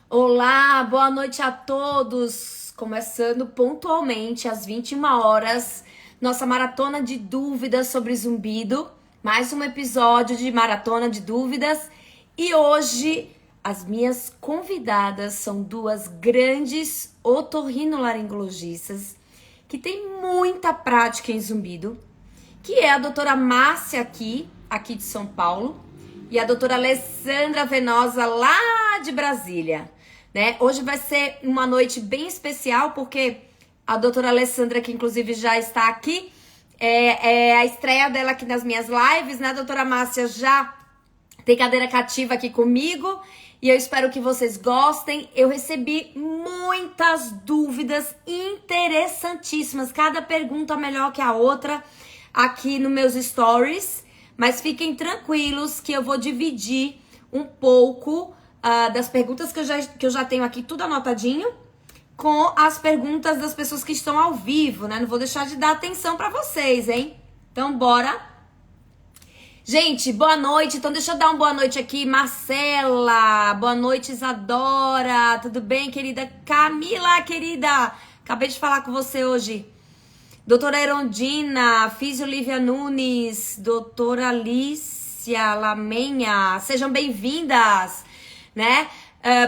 Olá, boa noite a todos. Começando pontualmente às 21 horas, nossa maratona de dúvidas sobre zumbido. Mais um episódio de maratona de dúvidas. E hoje as minhas convidadas são duas grandes otorrinolaringologistas que têm muita prática em zumbido, que é a doutora Márcia aqui de São Paulo, e a doutora Alessandra Venosa, lá de Brasília. Né? Hoje vai ser uma noite bem especial, porque a doutora Alessandra, que inclusive já está aqui, é a estreia dela aqui nas minhas lives, né? A doutora Márcia já tem cadeira cativa aqui comigo, e eu espero que vocês gostem. Eu recebi muitas dúvidas interessantíssimas, cada pergunta melhor que a outra aqui nos meus stories, mas fiquem tranquilos que eu vou dividir um pouco das perguntas que eu já tenho aqui tudo anotadinho com as perguntas das pessoas que estão ao vivo, né? Não vou deixar de dar atenção para vocês, hein? Então, bora! Gente, boa noite. Então, deixa eu dar uma boa noite aqui. Marcela, boa noite, Isadora. Tudo bem, querida? Camila, querida. Acabei de falar com você hoje. Doutora Erondina, Físio Lívia Nunes, doutora Alicia Lamenha. Sejam bem-vindas, né?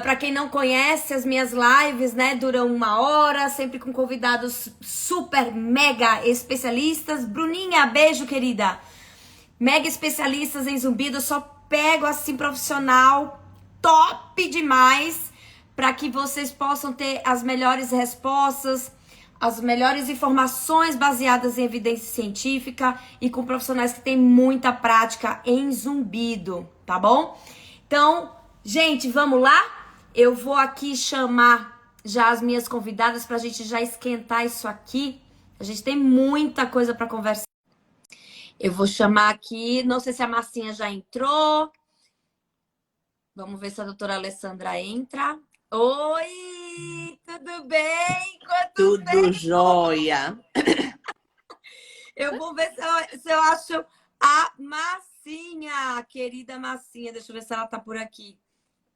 Para quem não conhece, as minhas lives, né, duram 1 hora, sempre com convidados super, mega especialistas. Bruninha, beijo, querida. Mega especialistas em zumbido, eu só pego assim profissional top demais para que vocês possam ter as melhores respostas, as melhores informações baseadas em evidência científica e com profissionais que têm muita prática em zumbido, tá bom? Então, gente, vamos lá? Eu vou aqui chamar já as minhas convidadas para a gente já esquentar isso aqui. A gente tem muita coisa para conversar. Eu vou chamar aqui, não sei se a Marcinha já entrou. Vamos ver se a doutora Alessandra entra. Oi, tudo bem? Quanto Tudo tempo? jóia. Eu vou ver se eu acho a Marcinha, querida Marcinha. Deixa eu ver se ela tá por aqui.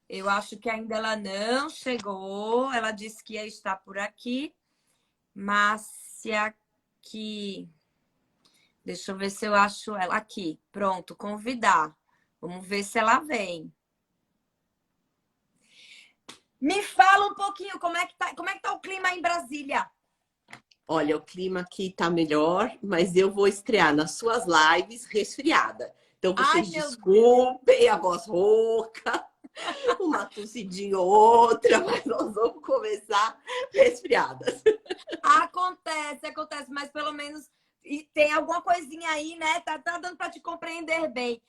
Eu acho que ainda ela não chegou. Ela disse que ia estar por aqui. Márcia aqui. Deixa eu ver se eu acho ela aqui. Pronto, convidar. Vamos ver se ela vem. Me fala um pouquinho como é que tá o clima aí em Brasília? Olha, o clima aqui tá melhor, mas eu vou estrear nas suas lives resfriada. Então Ai, vocês meu desculpem a voz rouca, uma tossidinha ou outra, mas nós vamos começar resfriadas. acontece, mas pelo menos tem alguma coisinha aí, né? Tá dando para te compreender bem.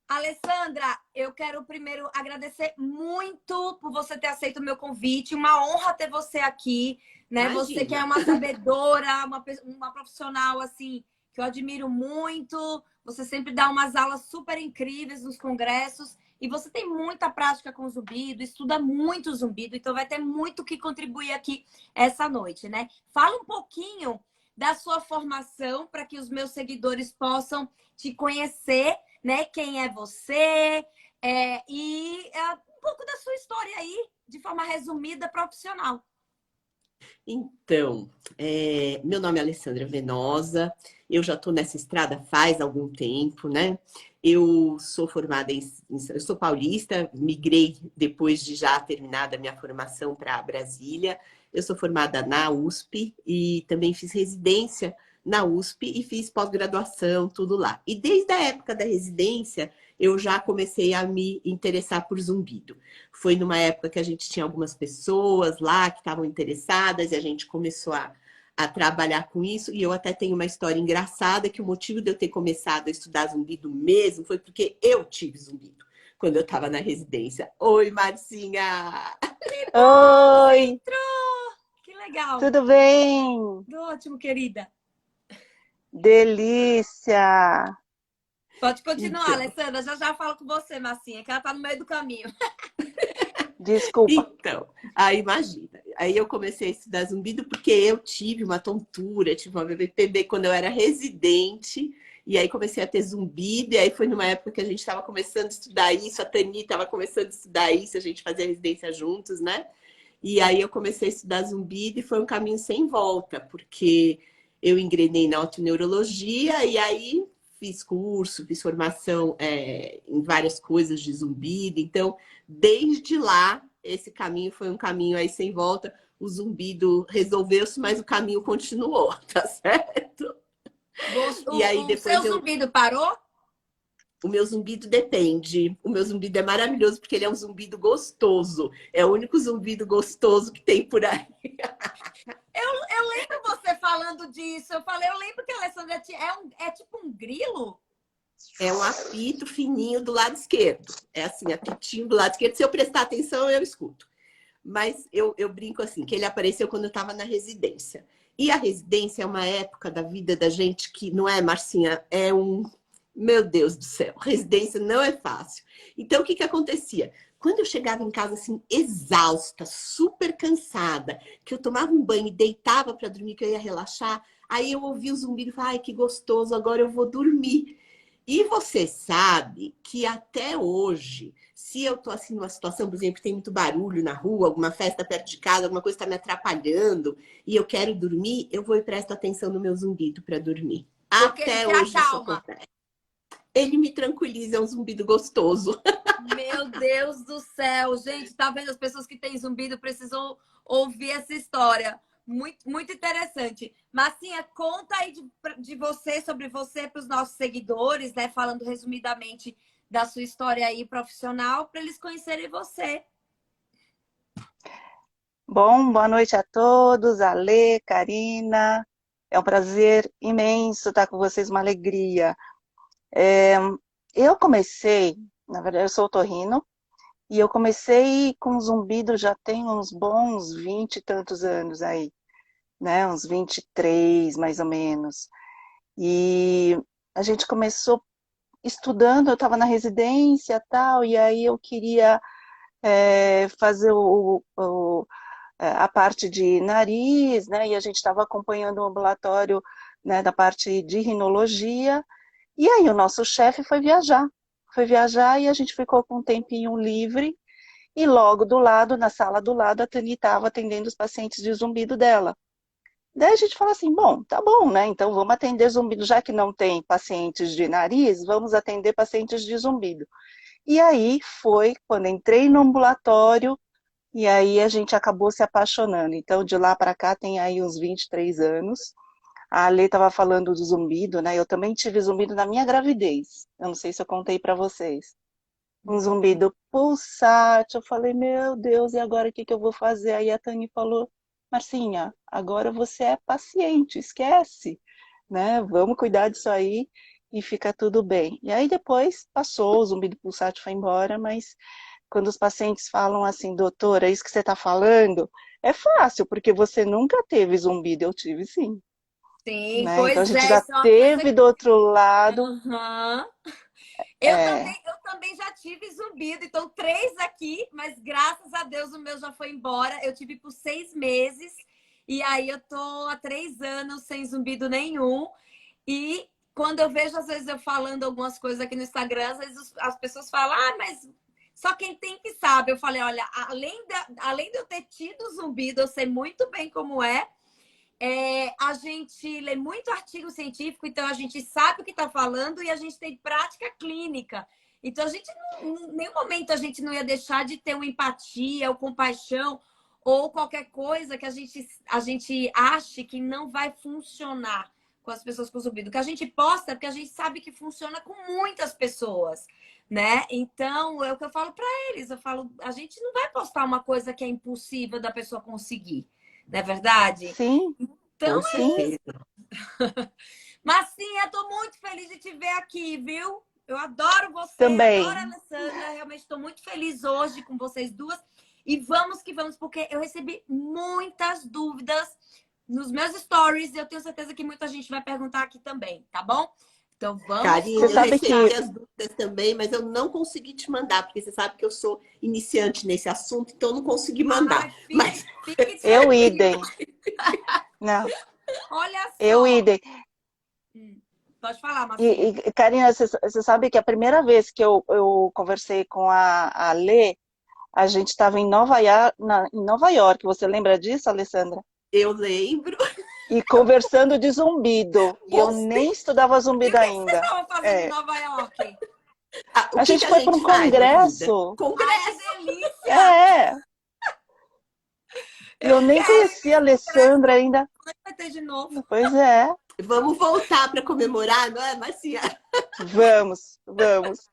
Alessandra, eu quero primeiro agradecer muito por você ter aceito o meu convite. Uma honra ter você aqui, né? Você que é Imagina. uma sabedora, uma profissional assim que eu admiro muito. Você sempre dá umas aulas super incríveis nos congressos e você tem muita prática com zumbido, estuda muito zumbido, então vai ter muito que contribuir aqui essa noite, né? Fala um pouquinho da sua formação para que os meus seguidores possam te conhecer, né? Quem é você um pouco da sua história aí, de forma resumida, profissional. Então, meu nome é Alessandra Venosa, eu já estou nessa estrada faz algum tempo, né? Eu sou formada eu sou paulista, migrei depois de já terminada a minha formação para Brasília. Eu sou formada na USP e também fiz residência na USP e fiz pós-graduação, tudo lá. E desde a época da residência, eu já comecei a me interessar por zumbido. Foi numa época que a gente tinha algumas pessoas lá que estavam interessadas e a gente começou a trabalhar com isso. E eu até tenho uma história engraçada que o motivo de eu ter começado a estudar zumbido mesmo foi porque eu tive zumbido quando eu estava na residência. Oi, Marcinha! Oi, Entrou! Que legal! tudo bem? Tudo ótimo, querida. Delícia! Pode continuar, Então, Alessandra. Já já falo com você, Marcinha, que ela tá no meio do caminho. Desculpa. então, aí imagina. Aí eu comecei a estudar zumbido porque eu tive uma tontura, tive uma BPPB quando eu era residente E aí comecei a ter zumbido, e aí foi numa época que a gente estava começando a estudar isso, a Tani estava começando a estudar isso, a gente fazia residência juntos, né? E aí eu comecei a estudar zumbido e foi um caminho sem volta, porque eu engrenei na otoneurologia e aí fiz curso, fiz formação em várias coisas de zumbido. Então, desde lá, esse caminho foi um caminho aí sem volta. O zumbido resolveu-se, mas o caminho continuou, tá certo? E aí O seu depois eu zumbido parou? o meu zumbido depende. O meu zumbido é maravilhoso porque ele é um zumbido gostoso. É o único zumbido gostoso que tem por aí. Eu lembro você falando disso. Eu lembro que a Alessandra é tipo um grilo. É um apito fininho do lado esquerdo. É assim, apitinho do lado esquerdo. Se eu prestar atenção, eu escuto. Mas eu brinco assim, que ele apareceu quando eu estava na residência. E a residência é uma época da vida da gente que não é, Marcinha, é um... Meu Deus do céu, residência não é fácil. Então, o que que acontecia? Quando eu chegava em casa, assim, exausta, super cansada, que eu tomava um banho e deitava para dormir, que eu ia relaxar, aí eu ouvia o zumbido e falava, ai, que gostoso, agora eu vou dormir. E você sabe que até hoje, se eu tô assim numa situação, por exemplo, que tem muito barulho na rua, alguma festa perto de casa, alguma coisa está me atrapalhando e eu quero dormir, eu vou e presto atenção no meu zumbido para dormir. Porque ele Até te hoje isso acalma. acontece. Ele me tranquiliza, é um zumbido gostoso. Meu Deus do céu, gente, tá vendo? As pessoas que têm zumbido precisam ouvir essa história. Muito, muito interessante. Marcinha, conta aí de você, sobre você, para os nossos seguidores, né? Falando resumidamente da sua história aí profissional, para eles conhecerem você. Bom, boa noite a todos, Alê, Karina. É um prazer imenso estar com vocês, uma alegria. Eu comecei, na verdade, eu sou otorrino, e eu comecei com zumbido já tem uns bons 20 e tantos anos aí, né? Uns 23, mais ou menos. E a gente começou estudando, eu estava na residência e tal, e aí eu queria fazer a parte de nariz, né? E a gente estava acompanhando o ambulatório, né, da parte de rinologia. E aí o nosso chefe foi viajar. Foi viajar e a gente ficou com um tempinho livre. E logo do lado, na sala do lado, a Tani estava atendendo os pacientes de zumbido dela. Daí a gente falou assim, bom, tá bom, né? Então vamos atender zumbido, já que não tem pacientes de nariz, vamos atender pacientes de zumbido. E aí foi quando entrei no ambulatório, e aí a gente acabou se apaixonando. Então, de lá para cá tem aí uns 23 anos. A Ale estava falando do zumbido, né? Eu também tive zumbido na minha gravidez. Eu não sei se eu contei para vocês. Um zumbido pulsante. Eu falei, meu Deus, e agora o que que eu vou fazer? Aí a Tani falou, Marcinha, agora você é paciente, esquece, né? Vamos cuidar disso aí e fica tudo bem. E aí depois passou, o zumbido pulsante foi embora, mas quando os pacientes falam assim, doutora, isso que você está falando, é fácil, porque você nunca teve zumbido, eu tive sim. Sim, Né? Então a pois gente é, já isso é uma coisa. teve do outro lado, Aham. é, Eu também já tive zumbido, então 3 aqui, mas graças a Deus o meu já foi embora. Eu tive por 6 meses e aí eu tô há 3 anos sem zumbido nenhum. E quando eu vejo, às vezes, eu falando algumas coisas aqui no Instagram, às vezes as pessoas falam, ah, mas só quem tem que sabe. Eu falei, olha, além de eu ter tido zumbido, eu sei muito bem como é. A gente lê muito artigo científico, então a gente sabe o que está falando e a gente tem prática clínica. Então, em nenhum momento a gente não ia deixar de ter uma empatia ou compaixão ou qualquer coisa que a gente ache que não vai funcionar com as pessoas com zumbido. O que a gente posta é porque a gente sabe que funciona com muitas pessoas, né? Então, é o que eu falo para eles. Eu falo, a gente não vai postar uma coisa que é impossível da pessoa conseguir, não é verdade? sim, Então, Com sim, certeza. Marcinha, tô muito feliz de te ver aqui, viu? Eu adoro você, adoro a também. Alessandra. Realmente estou muito feliz hoje com vocês duas. E vamos que vamos, porque eu recebi muitas dúvidas nos meus stories e eu tenho certeza que muita gente vai perguntar aqui também, tá bom? Então vamos Você Karine, eu sabe começar. recebi que as dúvidas também, mas eu não consegui te mandar, porque você sabe que eu sou iniciante nesse assunto, então eu não consegui Ai, mandar. Mas fique eu tranquila. idem, não, Olha eu só. idem. Pode falar, Marcinha. Karina, você sabe que a primeira vez que eu conversei com a Lê, a gente estava em Nova York. Você lembra disso, Alessandra? Eu lembro. E conversando de zumbido. E eu Você. nem estudava E o zumbido que que vocês ainda. estavam fazendo em É. Nova York? O A que gente que a foi para um gente faz na vida? congresso. Ai, que Congresso. delícia! É, e Eu eu nem quero ir conhecia a nesse congresso, Alessandra ainda. vai ter de novo. Pois é, Vamos voltar para comemorar, não é, Marcia? vamos, vamos.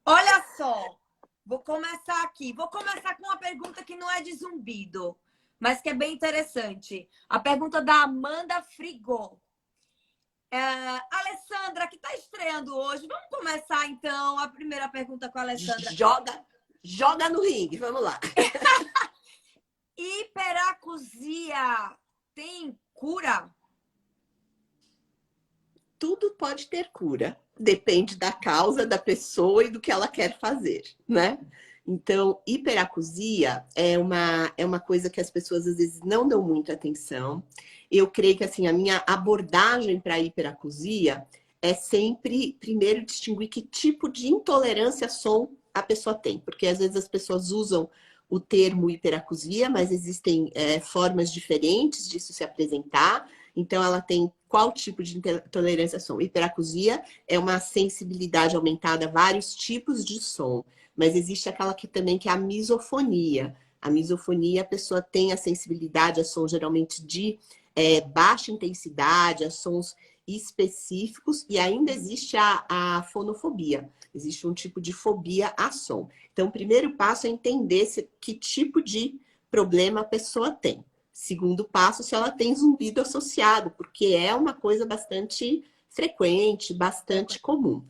Olha só, vou começar aqui. Vou começar com uma pergunta que não é de zumbido, mas que é bem interessante. A pergunta da Amanda Frigo. Alessandra, que está estreando hoje. Vamos começar, então, a primeira pergunta com a Alessandra. Joga no ringue, vamos lá. Hiperacusia tem cura? Tudo pode ter cura. Depende da causa da pessoa e do que ela quer fazer, né? Então, hiperacusia é uma coisa que as pessoas às vezes não dão muita atenção. Eu creio que assim, a minha abordagem para a hiperacusia é sempre, primeiro, distinguir que tipo de intolerância a som a pessoa tem. Porque às vezes as pessoas usam o termo hiperacusia, mas existem formas diferentes disso se apresentar. Então, ela tem qual tipo de intolerância a som? Hiperacusia é uma sensibilidade aumentada a vários tipos de som. Mas existe aquela que também que é a misofonia. A misofonia, a pessoa tem a sensibilidade a sons geralmente de baixa intensidade, a sons específicos, e ainda existe a fonofobia. Existe um tipo de fobia a som. Então, o primeiro passo é entender que tipo de problema a pessoa tem. Segundo passo, se ela tem zumbido associado, porque é uma coisa bastante frequente, bastante comum.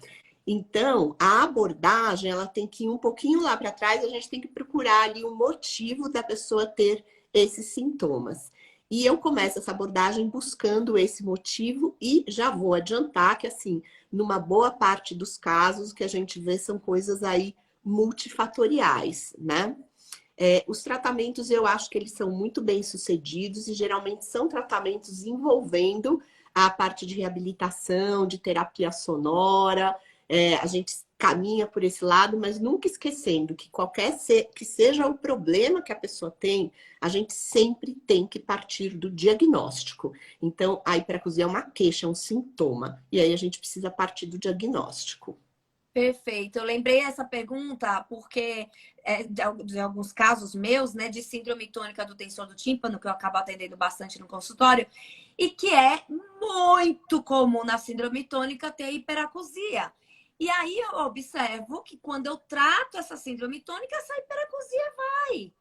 Então, a abordagem, ela tem que ir um pouquinho lá para trás, a gente tem que procurar ali o motivo da pessoa ter esses sintomas. E eu começo essa abordagem buscando esse motivo e já vou adiantar que, assim, numa boa parte dos casos, o que a gente vê são coisas aí multifatoriais, né? Os tratamentos, eu acho que eles são muito bem sucedidos e geralmente são tratamentos envolvendo a parte de reabilitação, de terapia sonora. A gente caminha por esse lado, mas nunca esquecendo que que seja o problema que a pessoa tem, a gente sempre tem que partir do diagnóstico. Então, a hiperacusia é uma queixa, é um sintoma. E aí a gente precisa partir do diagnóstico. Perfeito. Eu lembrei essa pergunta porque de alguns casos meus, né, de síndrome tônica do tensor do tímpano, que eu acabo atendendo bastante no consultório, e que é muito comum na síndrome tônica ter hiperacusia. E aí eu observo que quando eu trato essa síndrome tônica, essa hiperacusia vai.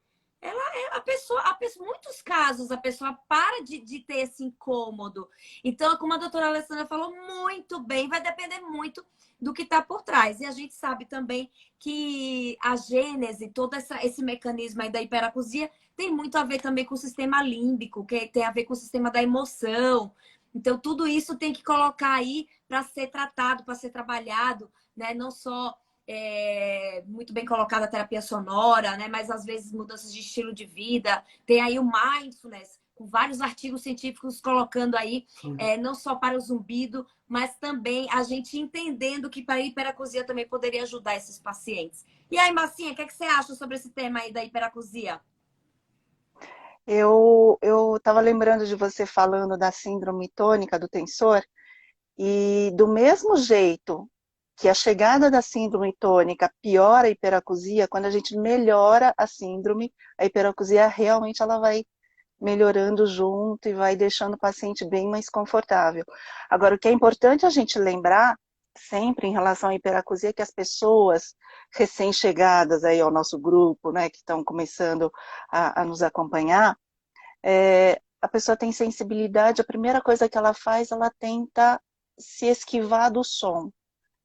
Muitos casos a pessoa para de ter esse incômodo. Então, como a doutora Alessandra falou muito bem, vai depender muito do que está por trás. E a gente sabe também que a gênese, todo esse mecanismo aí da hiperacusia tem muito a ver também com o sistema límbico, que tem a ver com o sistema da emoção. Então, tudo isso tem que colocar aí para ser tratado, para ser trabalhado, né? Não só muito bem colocada a terapia sonora, né? Mas às vezes mudanças de estilo de vida. Tem aí o mindfulness, com vários artigos científicos colocando aí, não só para o zumbido, mas também a gente entendendo que para a hiperacusia também poderia ajudar esses pacientes. E aí, Marcinha, o que você acha sobre esse tema aí da hiperacusia? Eu estava lembrando de você falando da síndrome tônica do tensor, e do mesmo jeito que a chegada da síndrome tônica piora a hiperacusia, quando a gente melhora a síndrome, a hiperacusia realmente ela vai melhorando junto e vai deixando o paciente bem mais confortável. Agora, o que é importante a gente lembrar sempre em relação à hiperacusia é que as pessoas recém-chegadas aí ao nosso grupo, né, que estão começando a nos acompanhar, a pessoa tem sensibilidade, a primeira coisa que ela faz, ela tenta se esquivar do som.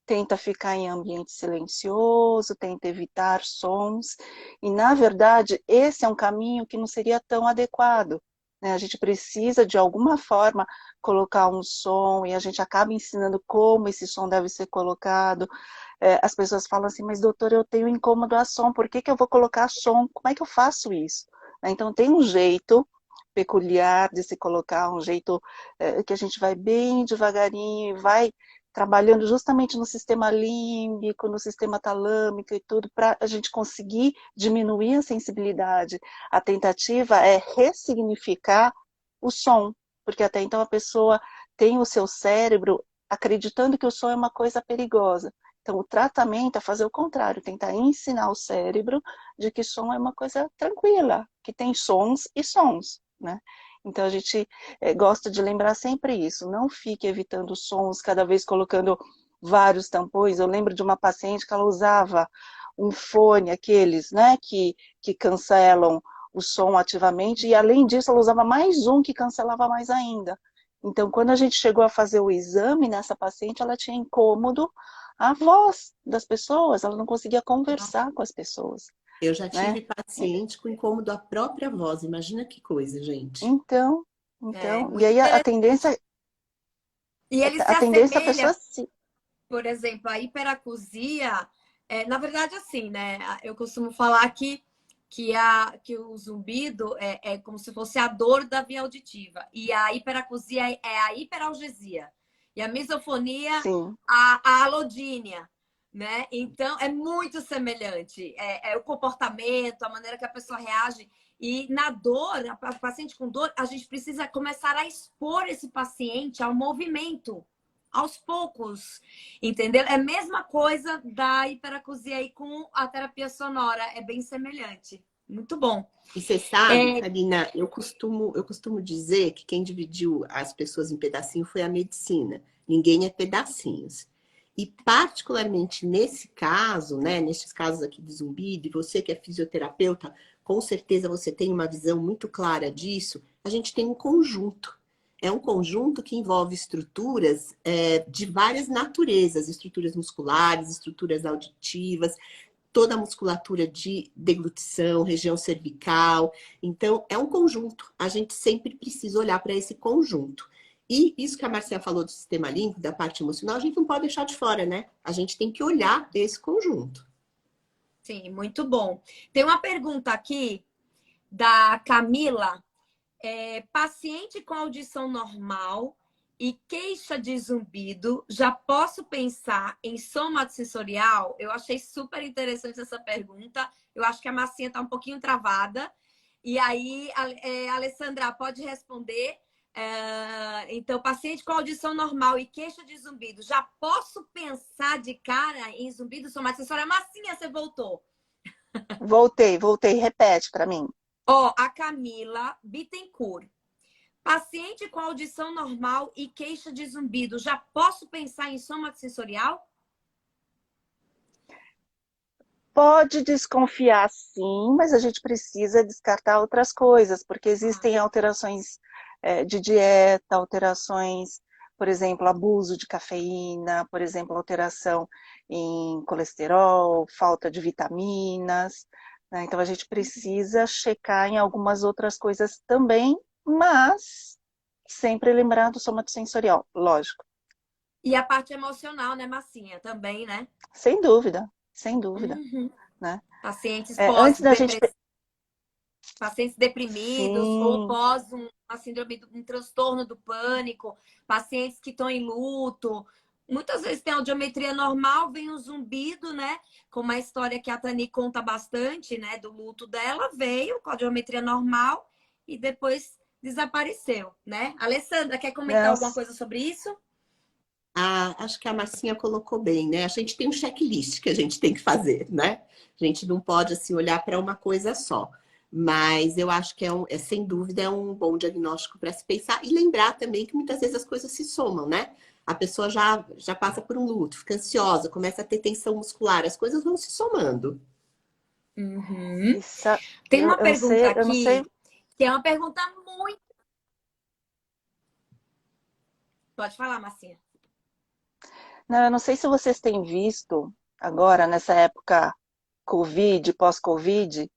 Tenta ficar em ambiente silencioso, tenta evitar sons, e na verdade esse é um caminho que não seria tão adequado, né? A gente precisa de alguma forma colocar um som, e a gente acaba ensinando como esse som deve ser colocado. As pessoas falam assim, mas doutor, eu tenho incômodo a som, por que eu vou colocar som? Como é que eu faço isso? Então tem um jeito, peculiar de se colocar, um jeito que a gente vai bem devagarinho e vai trabalhando justamente no sistema límbico, no sistema talâmico e tudo, para a gente conseguir diminuir a sensibilidade. A tentativa é ressignificar o som, porque até então a pessoa tem o seu cérebro acreditando que o som é uma coisa perigosa. Então, o tratamento é fazer o contrário, tentar ensinar o cérebro de que som é uma coisa tranquila, que tem sons e sons, né? Então, a gente gosta de lembrar sempre isso, não fique evitando sons, cada vez colocando vários tampões. Eu lembro de uma paciente que ela usava um fone, aqueles, né, que cancelam o som ativamente, e além disso, ela usava mais um que cancelava mais ainda. Então, quando a gente chegou a fazer o exame nessa paciente, ela tinha incômodo a voz das pessoas, ela não conseguia conversar com as pessoas, Eu já né? tive paciente com incômodo à própria voz. Imagina que coisa, gente. Então, É e muito aí interessante. E ele se a tendência é a pessoa assemelha, se... por exemplo, a hiperacusia, na verdade, assim, né? Eu costumo falar que o zumbido é como se fosse a dor da via auditiva. E a hiperacusia é a hiperalgesia. E a misofonia, Sim, a alodínia, né? Então, é muito semelhante. O comportamento, a maneira que a pessoa reage. E na dor, a paciente com dor, a gente precisa começar a expor esse paciente ao movimento, aos poucos, entendeu? É a mesma coisa da hiperacusia aí com a terapia sonora, é bem semelhante. Muito bom. E você sabe, É, Karina, eu costumo dizer que quem dividiu as pessoas em pedacinhos foi a medicina. Ninguém é pedacinhos. E particularmente nesse caso, né, nesses casos aqui de zumbido, e você que é fisioterapeuta, com certeza você tem uma visão muito clara disso. A gente tem um conjunto. É um conjunto que envolve estruturas de várias naturezas, estruturas musculares, estruturas auditivas, toda a musculatura de deglutição, região cervical. Então, é um conjunto. A gente sempre precisa olhar para esse conjunto. E isso que a Marcia falou do sistema límbico, da parte emocional, a gente não pode deixar de fora, né? A gente tem que olhar esse conjunto. sim, muito bom. Tem uma pergunta aqui da Camila. Paciente com audição normal e queixa de zumbido, já posso pensar em somatosensorial? Eu achei super interessante essa pergunta. Eu acho que a massinha está um pouquinho travada. E aí, Alessandra, pode responder. Então, paciente com audição normal e queixa de zumbido, já posso pensar de cara em zumbido somatosensorial? Massinha, você voltou. voltei, repete para mim. Ó, a Camila Bittencourt. Paciente com audição normal e queixa de zumbido, já posso pensar em somatosensorial? Pode desconfiar sim, mas a gente precisa descartar outras coisas, porque Ah, existem alterações de dieta, alterações, por exemplo, abuso de cafeína, por exemplo, alteração em colesterol, falta de vitaminas, né? Então a gente precisa checar em algumas outras coisas também, mas sempre lembrando o somatosensorial, lógico, e a parte emocional, né, Massinha? Também, né? sem dúvida, Uhum. né? Pacientes Antes da gente... pós-depressivos, pacientes deprimidos ou Sim, pós uma síndrome, um transtorno do pânico, pacientes que estão em luto. Muitas vezes tem audiometria normal, vem um zumbido, né? Como a história que a Tani conta bastante, né? Do luto dela, veio com a audiometria normal e depois desapareceu, né? Alessandra, quer comentar não, alguma coisa sobre isso? Acho que a Marcinha colocou bem, né? A gente tem um checklist que a gente tem que fazer, né? A gente não pode assim olhar para uma coisa só. Mas eu acho que sem dúvida, é um bom diagnóstico para se pensar e lembrar também que muitas vezes as coisas se somam, né? A pessoa já passa por um luto, fica ansiosa, começa a ter tensão muscular, as coisas vão se somando. Uhum. isso, Tem uma pergunta eu não sei, aqui, que é uma pergunta muito. Pode falar, Marcinha. não, eu não sei se vocês têm visto agora, nessa época Covid, pós-Covid,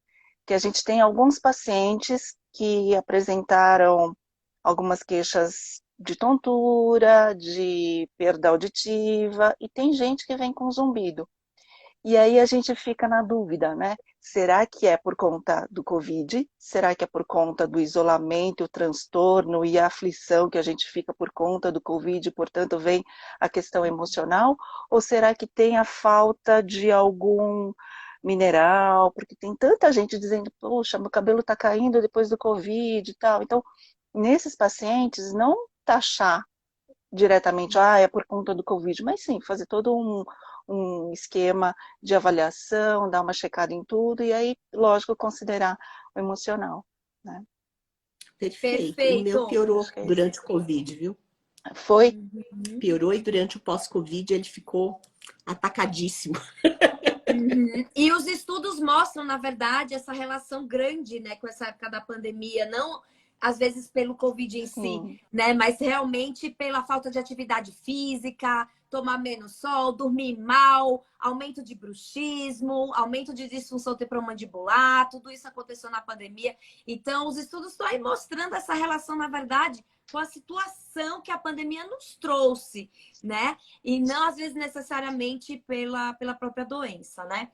que a gente tem alguns pacientes que apresentaram algumas queixas de tontura, de perda auditiva, e tem gente que vem com zumbido. E aí a gente fica na dúvida, né? Será que é por conta do Covid? Será que é por conta do isolamento, o transtorno e a aflição que a gente fica por conta do Covid, e, portanto, vem a questão emocional? Ou será que tem a falta de algum mineral? Porque tem tanta gente dizendo, poxa, meu cabelo está caindo depois do Covid e tal. Então, nesses pacientes, não taxar diretamente, é por conta do Covid, mas sim, fazer todo um esquema de avaliação, dar uma checada em tudo, e aí, lógico, considerar o emocional, né? Perfeito. O meu Perfeito. piorou Acho que é isso. durante o Covid, viu? Foi? Piorou e durante o pós-Covid ele ficou atacadíssimo. Uhum. E os estudos mostram, na verdade, essa relação grande, né, com essa época da pandemia, não às vezes pelo Covid em si, Sim. né, mas realmente pela falta de atividade física, tomar menos sol, dormir mal, aumento de bruxismo, aumento de disfunção temporomandibular, tudo isso aconteceu na pandemia. Então, os estudos estão aí mostrando essa relação, na verdade, com a situação que a pandemia nos trouxe, né? E não, às vezes, necessariamente pela própria doença, né?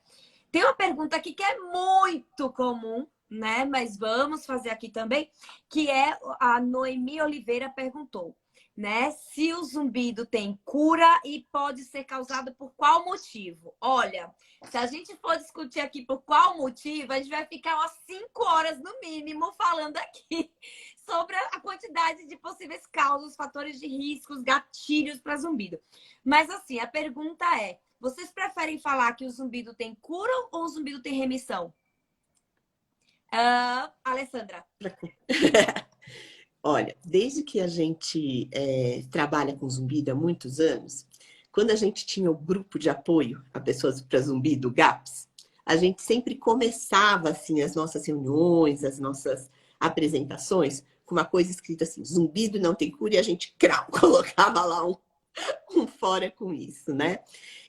Tem uma pergunta aqui que é muito comum, né? Mas vamos fazer aqui também, que é a Noemi Oliveira perguntou, né? Se o zumbido tem cura e pode ser causado por qual motivo? Olha, se a gente for discutir aqui por qual motivo, a gente vai ficar umas 5 horas no mínimo falando aqui sobre a quantidade de possíveis causas, fatores de riscos, gatilhos para zumbido. Mas assim, a pergunta é, vocês preferem falar que o zumbido tem cura ou o zumbido tem remissão? Alessandra. Olha, desde que a gente trabalha com zumbido há muitos anos, quando a gente tinha o grupo de apoio a pessoas para zumbido, o GAPS, a gente sempre começava assim as nossas reuniões, as nossas apresentações com uma coisa escrita assim, zumbido não tem cura, e a gente colocava lá um fora com isso, né?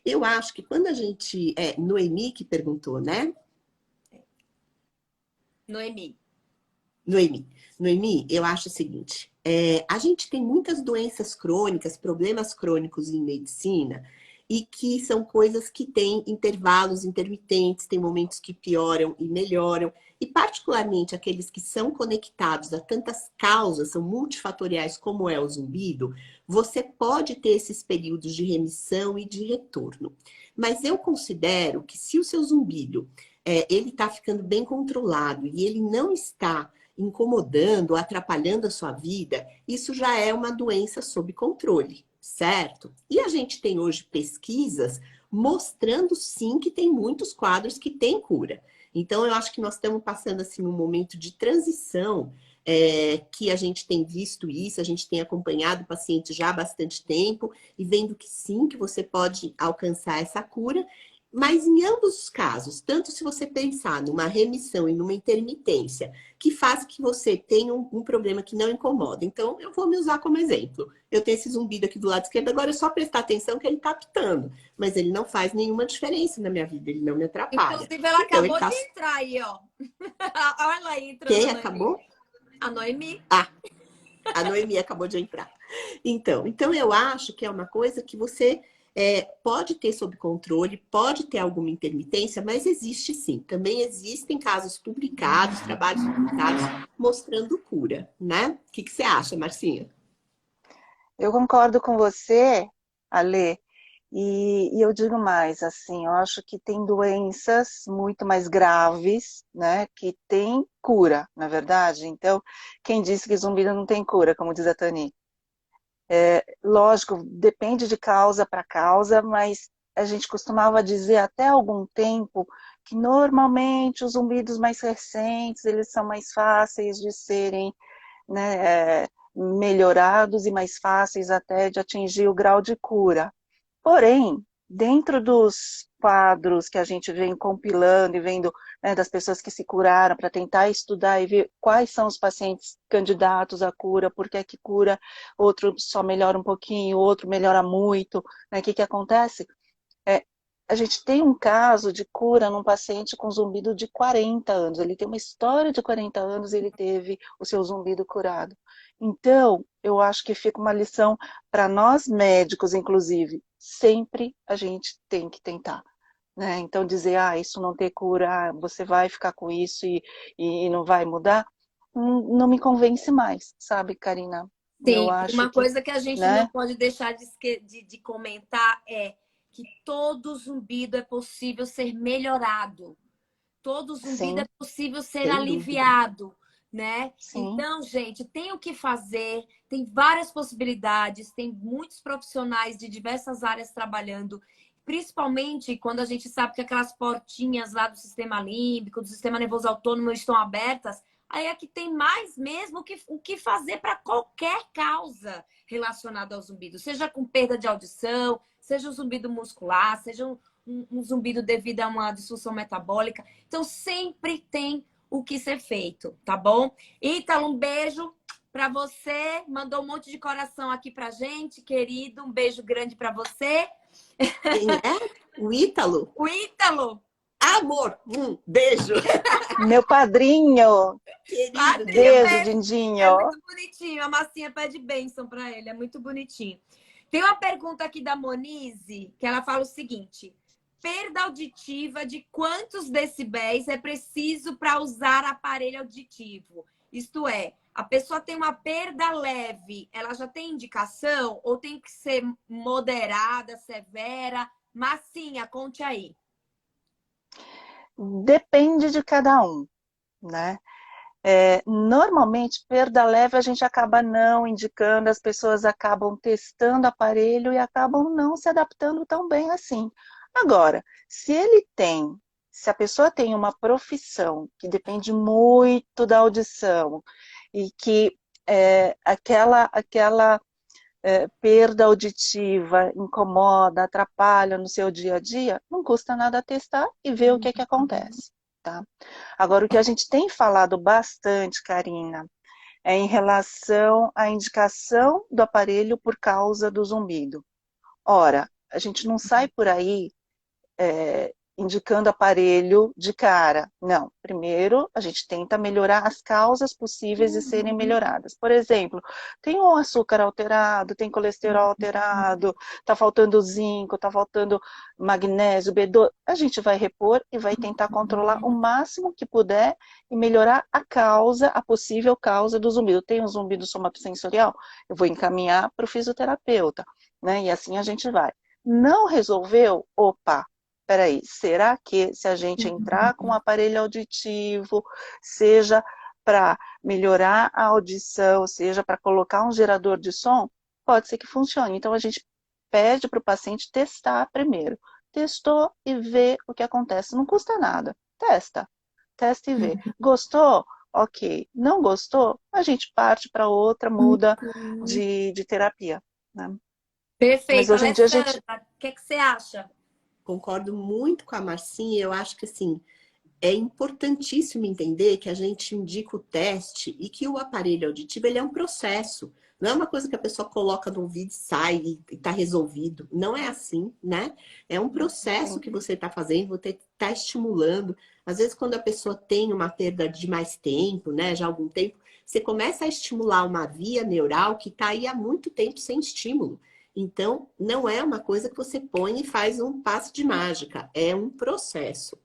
Eu acho que quando a gente... Noemi que perguntou, né? Noemi. Noemi, eu acho o seguinte, a gente tem muitas doenças crônicas, problemas crônicos em medicina, e que são coisas que têm intervalos intermitentes, tem momentos que pioram e melhoram, e particularmente aqueles que são conectados a tantas causas, são multifatoriais como é o zumbido, você pode ter esses períodos de remissão e de retorno. Mas eu considero que se o seu zumbido, ele está ficando bem controlado e ele não está incomodando, atrapalhando a sua vida, isso já é uma doença sob controle, certo? E a gente tem hoje pesquisas mostrando sim que tem muitos quadros que têm cura. Então eu acho que nós estamos passando assim um momento de transição, que a gente tem visto isso, a gente tem acompanhado pacientes já há bastante tempo e vendo que sim, que você pode alcançar essa cura. Mas em ambos os casos, tanto se você pensar numa remissão e numa intermitência, que faz que você tenha um problema que não incomoda. Então, eu vou me usar como exemplo. Eu tenho esse zumbido aqui do lado esquerdo, agora é só prestar atenção que ele está pitando. Mas ele não faz nenhuma diferença na minha vida, ele não me atrapalha. Inclusive, ela Então, acabou de entrar aí, ó. Olha ela aí entrando. Quem acabou? A Noemi. A Noemi acabou de entrar. Então eu acho que é uma coisa que você... pode ter sob controle, pode ter alguma intermitência, mas existe sim. Também existem casos publicados, trabalhos publicados, mostrando cura, né? O que você acha, Marcinha? Eu concordo com você, Ale, e eu digo mais, assim, eu acho que tem doenças muito mais graves, né, que tem cura, na verdade. Então, quem disse que zumbido não tem cura, como diz a Tani? Lógico, depende de causa para causa, mas a gente costumava dizer até algum tempo que normalmente os zumbidos mais recentes, eles são mais fáceis de serem, né, melhorados e mais fáceis até de atingir o grau de cura. Porém, dentro dos quadros que a gente vem compilando e vendo, né, das pessoas que se curaram para tentar estudar e ver quais são os pacientes candidatos à cura, por que é que cura, outro só melhora um pouquinho, outro melhora muito, né, o que acontece? A gente tem um caso de cura num paciente com zumbido de 40 anos. Ele tem uma história de 40 anos e ele teve o seu zumbido curado. Então, eu acho que fica uma lição para nós médicos, inclusive. Sempre a gente tem que tentar, né? Então dizer, isso não tem cura, você vai ficar com isso e não vai mudar, não me convence mais, sabe, Karina? Eu Sim, acho uma que, coisa que a gente não né? pode deixar de comentar é que todo zumbido é possível ser melhorado. Todo zumbido é Sim, possível ser Sem dúvida. aliviado, né? sim. Então, gente, tem o que fazer, tem várias possibilidades, tem muitos profissionais de diversas áreas trabalhando, principalmente quando a gente sabe que aquelas portinhas lá do sistema límbico, do sistema nervoso autônomo estão abertas, aí é que tem mais mesmo o que fazer para qualquer causa relacionada ao zumbido, seja com perda de audição, seja um zumbido muscular, seja um zumbido devido a uma disfunção metabólica. Então, sempre tem o que ser feito, tá bom? Ítalo, um beijo para você. Mandou um monte de coração aqui pra gente, querido. Um beijo grande para você. Quem é? O Ítalo? O Ítalo, Amor, beijo. Meu padrinho, Querido padrinho dele. beijo, mesmo. É Dindinho. muito bonitinho. A massinha pede bênção para ele. É muito bonitinho. Tem uma pergunta aqui da Monize, que ela fala o seguinte: perda auditiva de quantos decibéis é preciso para usar aparelho auditivo? Isto é, a pessoa tem uma perda leve, ela já tem indicação ou tem que ser moderada, severa? Massinha, conte aí. Depende de cada um, né? Normalmente, perda leve a gente acaba não indicando, as pessoas acabam testando o aparelho e acabam não se adaptando tão bem assim. Agora, se a pessoa tem uma profissão que depende muito da audição e que aquela perda auditiva incomoda, atrapalha no seu dia a dia, não custa nada testar e ver o que que acontece, tá? Agora, o que a gente tem falado bastante, Karina, é em relação à indicação do aparelho por causa do zumbido. Ora, a gente não sai por aí indicando aparelho de cara. Não. Primeiro, a gente tenta melhorar as causas possíveis de serem melhoradas. Por exemplo, tem um açúcar alterado, tem colesterol alterado, está faltando zinco, está faltando magnésio, B12. A gente vai repor e vai tentar controlar o máximo que puder e melhorar a causa, a possível causa do zumbido. Tem um zumbido somatosensorial? Eu vou encaminhar para o fisioterapeuta, né? E assim a gente vai. Não resolveu? Opa, peraí, será que se a gente entrar com um aparelho auditivo, seja para melhorar a audição, seja para colocar um gerador de som, pode ser que funcione. Então a gente pede para o paciente testar primeiro. Testou e vê o que acontece. Não custa nada. Testa e vê. Gostou? Ok. Não gostou? A gente parte para outra, muda de terapia, né? Mas Perfeito. hoje em dia a gente. Alessandra, o que você acha? Concordo muito com a Marcinha. Eu acho que assim, é importantíssimo entender que a gente indica o teste e que o aparelho auditivo ele é um processo. Não é uma coisa que a pessoa coloca no ouvido e sai e está resolvido. Não é assim, né? É um processo Sim. que você está fazendo, você está estimulando. Às vezes, quando a pessoa tem uma perda de mais tempo, né? Já há algum tempo, você começa a estimular uma via neural que está aí há muito tempo sem estímulo. Então, não é uma coisa que você põe e faz um passe de mágica. É um processo.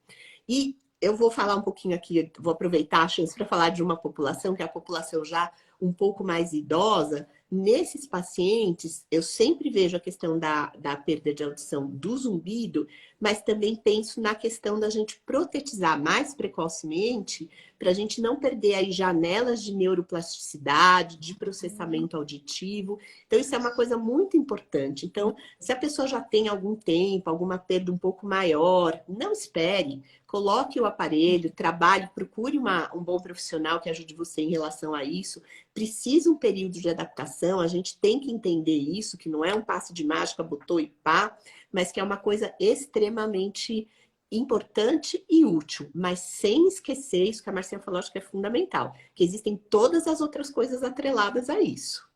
E eu vou falar um pouquinho aqui, vou aproveitar a chance para falar de uma população, que é a população já um pouco mais idosa. Nesses pacientes, eu sempre vejo a questão da perda de audição do zumbido, mas também penso na questão da gente protetizar mais precocemente, para a gente não perder aí janelas de neuroplasticidade, de processamento auditivo. Então, isso é uma coisa muito importante. Então, se a pessoa já tem algum tempo, alguma perda um pouco maior, não espere. Coloque o aparelho, trabalhe, procure um bom profissional que ajude você em relação a isso. Precisa um período de adaptação, a gente tem que entender isso, que não é um passe de mágica, botou e pá, mas que é uma coisa extremamente importante e útil, mas sem esquecer isso que a Marcinha falou, acho que é fundamental, que existem todas as outras coisas atreladas a isso.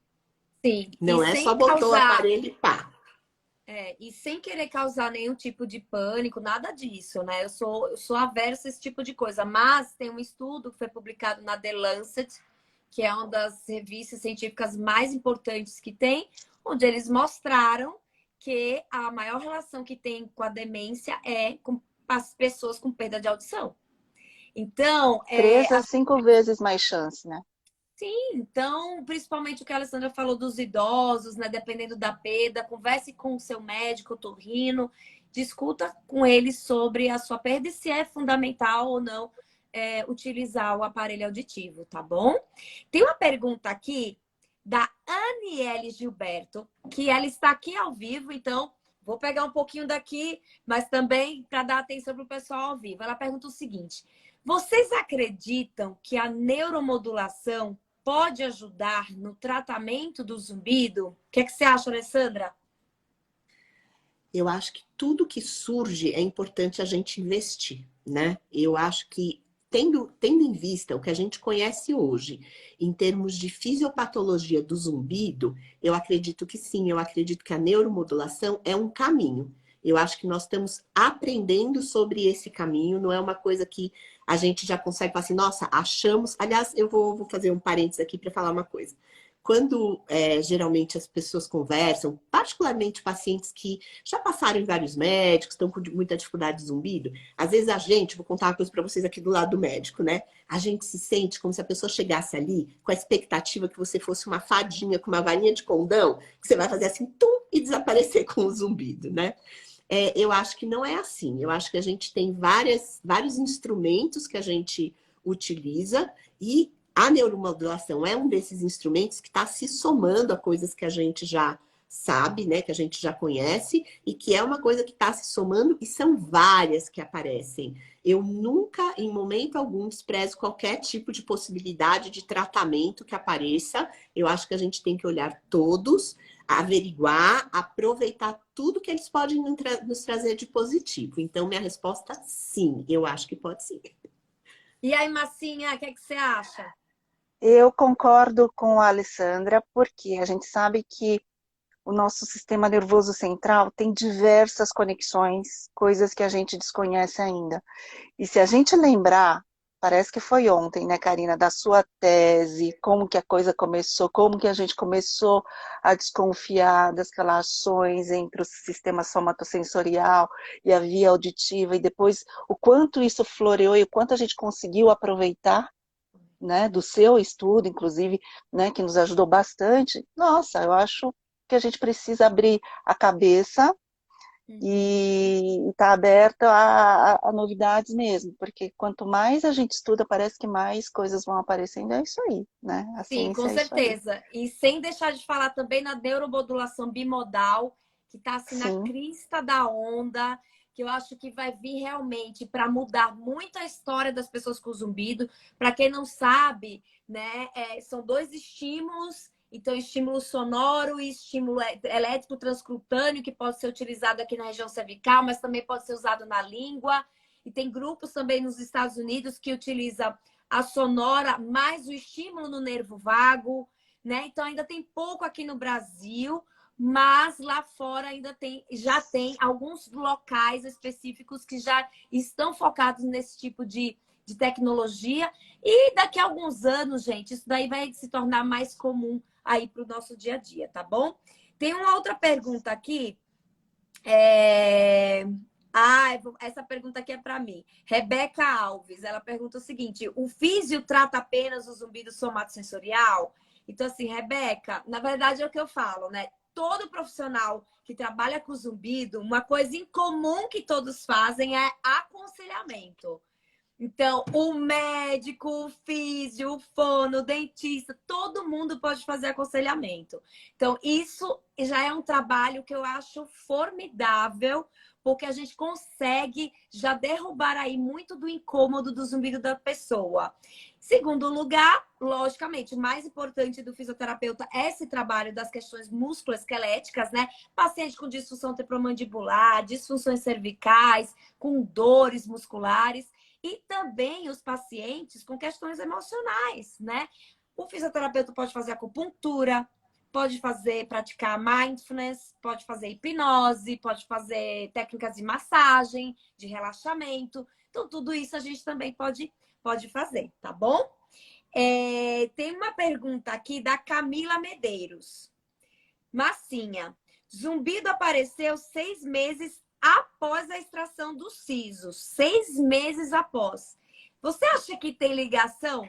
Sim, e Não é sem só botou o causar aparelho e pá. e sem querer causar nenhum tipo de pânico, nada disso, né? Eu sou aversa a esse tipo de coisa. Mas tem um estudo que foi publicado na The Lancet, que é uma das revistas científicas mais importantes que tem, onde eles mostraram que a maior relação que tem com a demência é com pessoas com perda de audição. Então, 3 a 5 vezes mais chance, né? sim, então, principalmente o que a Alessandra falou dos idosos, né? Dependendo da perda, converse com o seu médico otorrino, discuta com ele sobre a sua perda e se é fundamental ou não utilizar o aparelho auditivo, tá bom? Tem uma pergunta aqui da Aniele Gilberto, que ela está aqui ao vivo, então vou pegar um pouquinho daqui, mas também para dar atenção para o pessoal ao vivo. Ela pergunta o seguinte: vocês acreditam que a neuromodulação pode ajudar no tratamento do zumbido? O que é que você acha, Alessandra? Eu acho que tudo que surge é importante a gente investir, né? Eu acho que, tendo em vista o que a gente conhece hoje, em termos de fisiopatologia do zumbido, eu acredito que sim, eu acredito que a neuromodulação é um caminho. Eu acho que nós estamos aprendendo sobre esse caminho, não é uma coisa que a gente já consegue falar assim, nossa, achamos. Aliás, eu vou fazer um parênteses aqui para falar uma coisa. Quando geralmente as pessoas conversam, particularmente pacientes que já passaram em vários médicos, estão com muita dificuldade de zumbido, às vezes a gente, vou contar uma coisa para vocês aqui do lado do médico, né? A gente se sente como se a pessoa chegasse ali com a expectativa que você fosse uma fadinha com uma varinha de condão, que você vai fazer assim, tum, e desaparecer com o zumbido, né? Eu acho que não é assim. Eu acho que a gente tem vários instrumentos que a gente utiliza e a neuromodulação é um desses instrumentos que está se somando a coisas que a gente já sabe, né? Que a gente já conhece e que é uma coisa que está se somando e são várias que aparecem. Eu nunca, em momento algum, desprezo qualquer tipo de possibilidade de tratamento que apareça. Eu acho que a gente tem que olhar todos, averiguar, aproveitar tudo que eles podem nos trazer de positivo. Então, minha resposta, sim, eu acho que pode sim. E aí, Massinha, o que é que você acha? Eu concordo com a Alessandra, porque a gente sabe que o nosso sistema nervoso central tem diversas conexões, coisas que a gente desconhece ainda. E se a gente lembrar, parece que foi ontem, né, Karina, da sua tese, como que a coisa começou, como que a gente começou a desconfiar das relações entre o sistema somatosensorial e a via auditiva, e depois o quanto isso floreou e o quanto a gente conseguiu aproveitar, né, do seu estudo, inclusive, né, que nos ajudou bastante. Nossa, eu acho que a gente precisa abrir a cabeça e estar aberta a novidades mesmo, porque quanto mais a gente estuda, parece que mais coisas vão aparecendo. É isso aí, né? A Sim, com ciência é isso aí. certeza. E sem deixar de falar também na neuromodulação bimodal, que está assim na Sim, crista da onda, que eu acho que vai vir realmente para mudar muito a história das pessoas com zumbido. Para quem não sabe, né, são dois estímulos. Então, estímulo sonoro e estímulo elétrico transcutâneo, que pode ser utilizado aqui na região cervical, mas também pode ser usado na língua. E tem grupos também nos Estados Unidos que utilizam a sonora mais o estímulo no nervo vago, né? Então ainda tem pouco aqui no Brasil, mas lá fora já tem alguns locais específicos que já estão focados nesse tipo de tecnologia. E daqui a alguns anos, gente, isso daí vai se tornar mais comum aí para o nosso dia a dia, tá bom? Tem uma outra pergunta aqui. Essa pergunta aqui é para mim. Rebeca Alves, ela pergunta o seguinte: o físio trata apenas o zumbido somatosensorial? Então, assim, Rebeca, na verdade é o que eu falo, né? Todo profissional que trabalha com zumbido, uma coisa em comum que todos fazem é aconselhamento. Então, o médico, o físio, o fono, o dentista, todo mundo pode fazer aconselhamento. Então, isso já é um trabalho que eu acho formidável, porque a gente consegue já derrubar aí muito do incômodo do zumbido da pessoa. Segundo lugar, logicamente, o mais importante do fisioterapeuta é esse trabalho das questões musculoesqueléticas, né? Paciente com disfunção temporomandibular, disfunções cervicais, com dores musculares. E também os pacientes com questões emocionais, né? O fisioterapeuta pode fazer acupuntura, pode praticar mindfulness, pode fazer hipnose, pode fazer técnicas de massagem, de relaxamento. Então, tudo isso a gente também pode fazer, tá bom? Tem uma pergunta aqui da Camila Medeiros. Massinha, zumbido apareceu 6 meses após a extração do siso, 6 meses após. Você acha que tem ligação?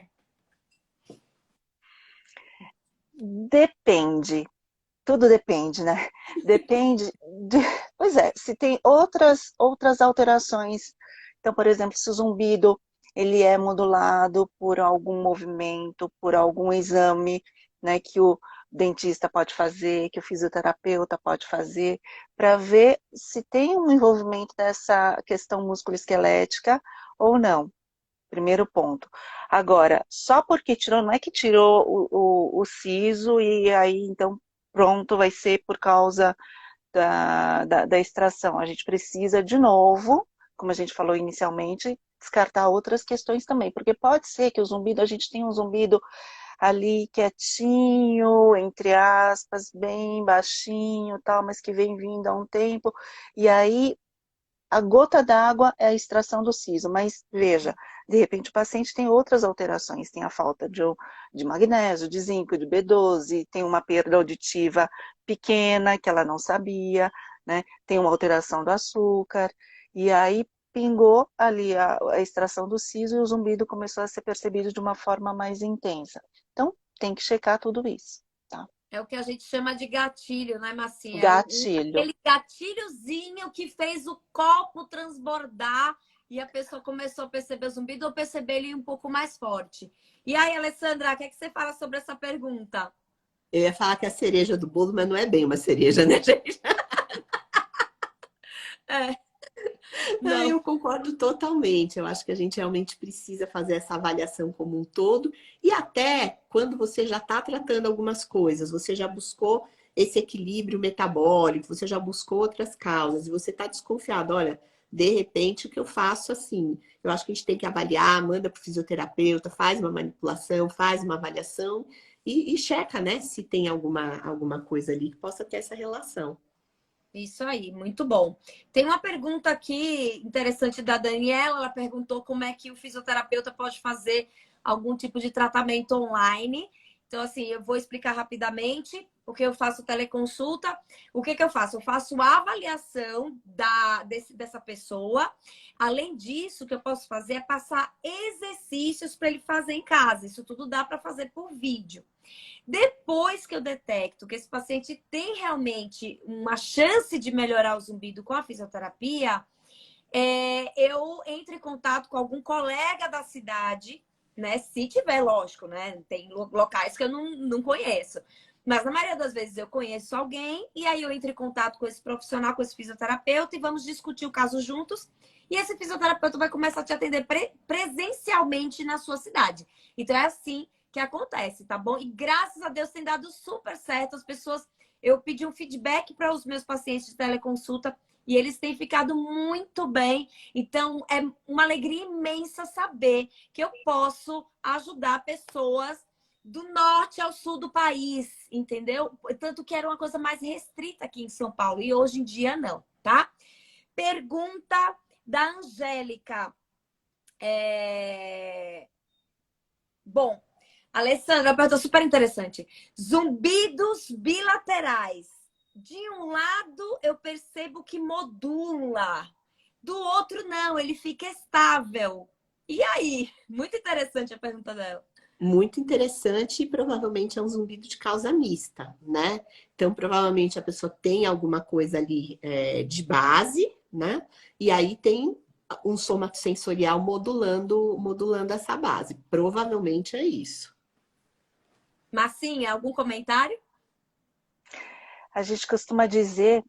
Depende. Tudo depende, né? Depende de... Pois é, se tem outras alterações. Então, por exemplo, se o zumbido ele é modulado por algum movimento, por algum exame, né, que o dentista pode fazer, que o fisioterapeuta pode fazer, para ver se tem um envolvimento dessa questão musculoesquelética ou não. Primeiro ponto. Agora, só porque tirou, não é que tirou o siso e aí então pronto, vai ser por causa da extração. A gente precisa, de novo, como a gente falou inicialmente, descartar outras questões também, porque pode ser que o zumbido, a gente tenha um zumbido ali quietinho, entre aspas, bem baixinho, tal, mas que vem vindo há um tempo, e aí a gota d'água é a extração do siso, mas veja, de repente o paciente tem outras alterações, tem a falta de magnésio, de zinco, de B12, tem uma perda auditiva pequena que ela não sabia, né? Tem uma alteração do açúcar, e aí pingou ali a extração do siso e o zumbido começou a ser percebido de uma forma mais intensa. Então, tem que checar tudo isso, tá? É o que a gente chama de gatilho, né, Massinha? Gatilho. Aquele gatilhozinho que fez o copo transbordar e a pessoa começou a perceber o zumbido ou perceber ele um pouco mais forte. E aí, Alessandra, o que é que você fala sobre essa pergunta? Eu ia falar que é a cereja do bolo, mas não é bem uma cereja, né, gente? É, Ah, não. eu concordo totalmente. Eu acho que a gente realmente precisa fazer essa avaliação como um todo. E até quando você já está tratando algumas coisas, você já buscou esse equilíbrio metabólico, você já buscou outras causas, e você está desconfiado, olha, de repente o que eu faço assim? Eu acho que a gente tem que avaliar, manda para o fisioterapeuta, faz uma manipulação, faz uma avaliação e checa, né, se tem alguma coisa ali que possa ter essa relação. Isso aí, muito bom. Tem uma pergunta aqui interessante da Daniela. Ela perguntou como é que o fisioterapeuta pode fazer algum tipo de tratamento online. Então, assim, eu vou explicar rapidamente, porque eu faço teleconsulta. O que que eu faço? Eu faço a avaliação dessa pessoa. Além disso, o que eu posso fazer é passar exercícios para ele fazer em casa. Isso tudo dá para fazer por vídeo. Depois que eu detecto que esse paciente tem realmente uma chance de melhorar o zumbido com a fisioterapia, eu entro em contato com algum colega da cidade, né? Se tiver, lógico, né? Tem locais que eu não conheço. Mas na maioria das vezes eu conheço alguém e aí eu entro em contato com esse profissional, com esse fisioterapeuta e vamos discutir o caso juntos. E esse fisioterapeuta vai começar a te atender presencialmente na sua cidade. Então é assim que acontece, tá bom? E graças a Deus tem dado super certo. As pessoas, eu pedi um feedback para os meus pacientes de teleconsulta e eles têm ficado muito bem. Então é uma alegria imensa saber que eu posso ajudar pessoas do norte ao sul do país, entendeu? Tanto que era uma coisa mais restrita aqui em São Paulo e hoje em dia não, tá? Pergunta da Angélica. Bom, Alessandra, uma pergunta super interessante. Zumbidos bilaterais. De um lado, eu percebo que modula. Do outro, não, ele fica estável. E aí? Muito interessante a pergunta dela. Muito interessante e provavelmente é um zumbido de causa mista, né? Então, provavelmente a pessoa tem alguma coisa ali de base, né? E aí tem um somatosensorial modulando essa base. Provavelmente é isso. Massinha, algum comentário? A gente costuma dizer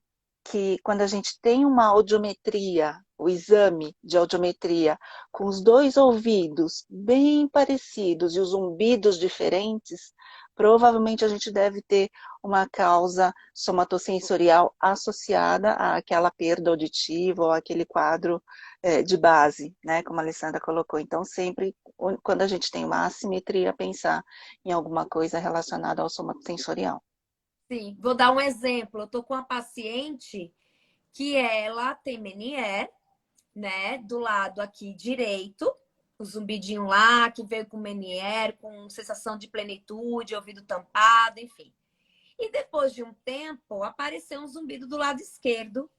que quando a gente tem uma audiometria, o exame de audiometria, com os dois ouvidos bem parecidos e os zumbidos diferentes, provavelmente a gente deve ter uma causa somatosensorial associada àquela perda auditiva ou àquele quadro de base, né, como a Alessandra colocou. Então, sempre, quando a gente tem uma assimetria, pensar em alguma coisa relacionada ao somatosensorial. Sim, vou dar um exemplo. Eu tô com uma paciente que ela tem Meniere, né? Do lado aqui direito, o zumbidinho lá, que veio com Meniere, com sensação de plenitude, ouvido tampado, enfim. E depois de um tempo, apareceu um zumbido do lado esquerdo,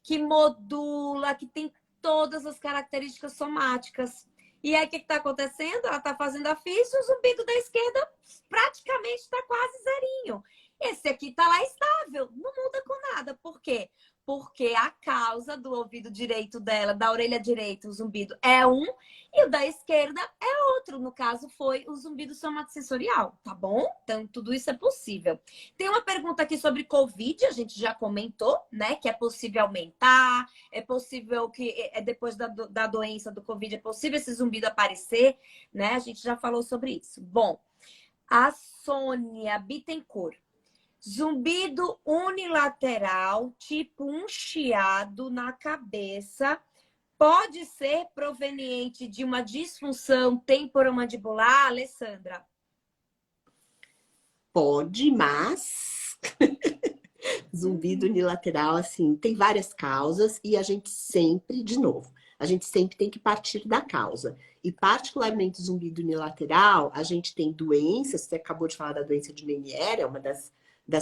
que modula, que tem todas as características somáticas. E aí, o que está acontecendo? Ela está fazendo a físio, o zumbido da esquerda praticamente está quase zerinho. Esse aqui está lá estável, não muda com nada. Por quê? Porque a causa do ouvido direito dela, da orelha direita, o zumbido é um, e o da esquerda é outro. No caso, foi o zumbido somatosensorial, tá bom? Então, tudo isso é possível. Tem uma pergunta aqui sobre Covid, a gente já comentou, né? Que é possível aumentar, é possível que depois da doença do Covid, é possível esse zumbido aparecer, né? A gente já falou sobre isso. Bom, a Sônia Bittencourt. Zumbido unilateral, tipo um chiado na cabeça, pode ser proveniente de uma disfunção temporomandibular, Alessandra? Pode, mas zumbido unilateral, assim, tem várias causas e a gente sempre, de novo, a gente sempre tem que partir da causa. E particularmente zumbido unilateral, a gente tem doenças, você acabou de falar da doença de Meniere, é uma das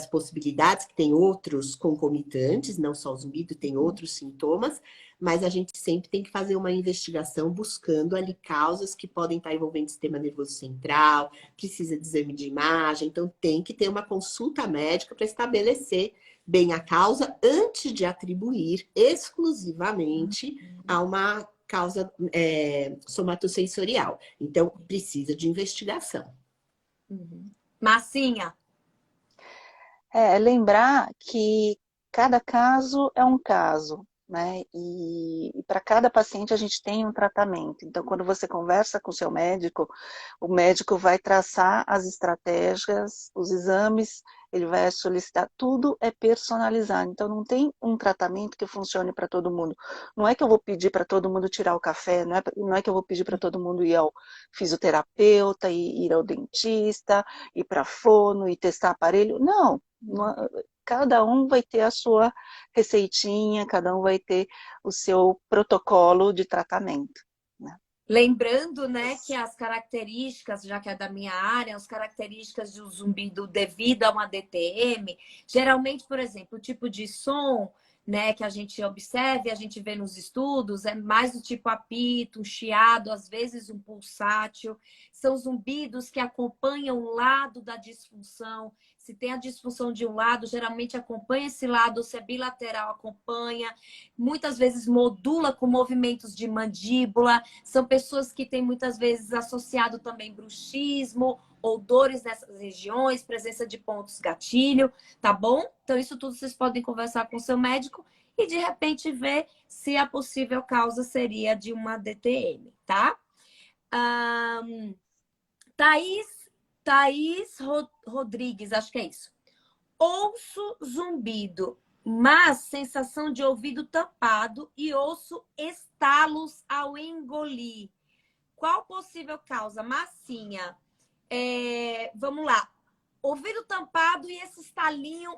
possibilidades, que tem outros concomitantes, não só o zumbido, tem outros sintomas, mas a gente sempre tem que fazer uma investigação buscando ali causas que podem estar envolvendo o sistema nervoso central, precisa de exame de imagem, então tem que ter uma consulta médica para estabelecer bem a causa antes de atribuir exclusivamente a uma causa somatosensorial. Então, precisa de investigação. Massinha. Lembrar que cada caso é um caso, né? E para cada paciente a gente tem um tratamento. Então, quando você conversa com o seu médico, o médico vai traçar as estratégias, os exames, ele vai solicitar, tudo é personalizado. Então, não tem um tratamento que funcione para todo mundo. Não é que eu vou pedir para todo mundo tirar o café, não é que eu vou pedir para todo mundo ir ao fisioterapeuta, ir ao dentista, ir para fono e testar aparelho. Não. Cada um vai ter a sua receitinha, cada um vai ter o seu protocolo de tratamento. Né? Lembrando, né, que as características, já que é da minha área, as características do zumbido devido a uma DTM, geralmente, por exemplo, o tipo de som, né, que a gente observa e a gente vê nos estudos, é mais do tipo apito, um chiado, às vezes um pulsátil. São zumbidos que acompanham o lado da disfunção. Se tem a disfunção de um lado, geralmente acompanha esse lado, se é bilateral, acompanha. Muitas vezes modula com movimentos de mandíbula. São pessoas que têm muitas vezes associado também bruxismo ou dores nessas regiões, presença de pontos gatilho, tá bom? Então, isso tudo vocês podem conversar com o seu médico e, de repente, ver se a possível causa seria de uma DTM, tá? Thaís Rodrigues, acho que é isso. Ouço zumbido, mas sensação de ouvido tampado e ouço estalos ao engolir. Qual possível causa? Massinha. Vamos lá. Ouvido tampado e esse estalinho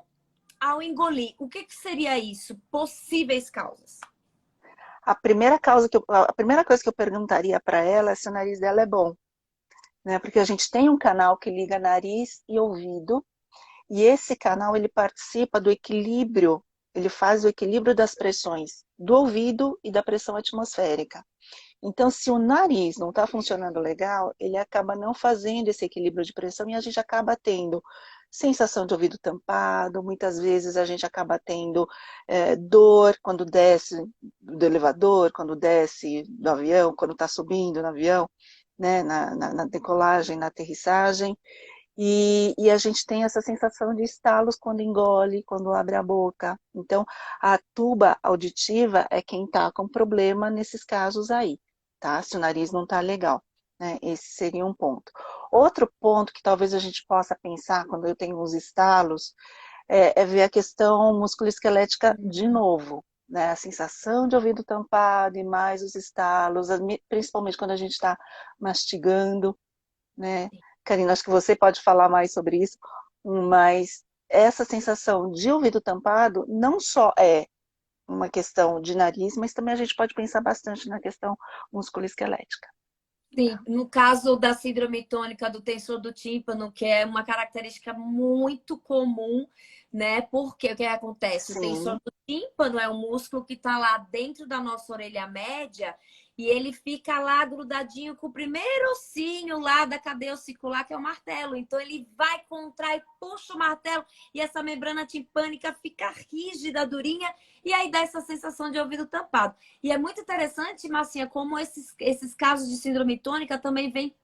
ao engolir. O que seria isso? Possíveis causas. A primeira coisa que eu perguntaria para ela é se o nariz dela é bom. Né? Porque a gente tem um canal que liga nariz e ouvido, e esse canal ele participa do equilíbrio, ele faz o equilíbrio das pressões do ouvido e da pressão atmosférica. Então, se o nariz não está funcionando legal, ele acaba não fazendo esse equilíbrio de pressão e a gente acaba tendo sensação de ouvido tampado, muitas vezes a gente acaba tendo dor quando desce do elevador, quando desce do avião, quando está subindo no avião, né, na decolagem, na aterrissagem. E a gente tem essa sensação de estalos quando engole, quando abre a boca. Então, a tuba auditiva é quem está com problema nesses casos aí, tá? Se o nariz não está legal, né? Esse seria um ponto. Outro ponto que talvez a gente possa pensar quando eu tenho uns estalos é ver a questão musculoesquelética de novo, né? A sensação de ouvido tampado e mais os estalos, principalmente quando a gente está mastigando, né? Karina, acho que você pode falar mais sobre isso, mas essa sensação de ouvido tampado não só é uma questão de nariz, mas também a gente pode pensar bastante na questão musculoesquelética. Sim, no caso da síndrome tônica do tensor do tímpano, que é uma característica muito comum, né? Porque o que acontece? O tensor Sim, do tímpano é um músculo que está lá dentro da nossa orelha média e ele fica lá grudadinho com o primeiro ossinho lá da cadeia ossicular, que é o martelo. Então ele vai contrai, puxa o martelo e essa membrana timpânica fica rígida, durinha, e aí dá essa sensação de ouvido tampado. E é muito interessante, Marcinha, como esses casos de síndrome tônica também vêm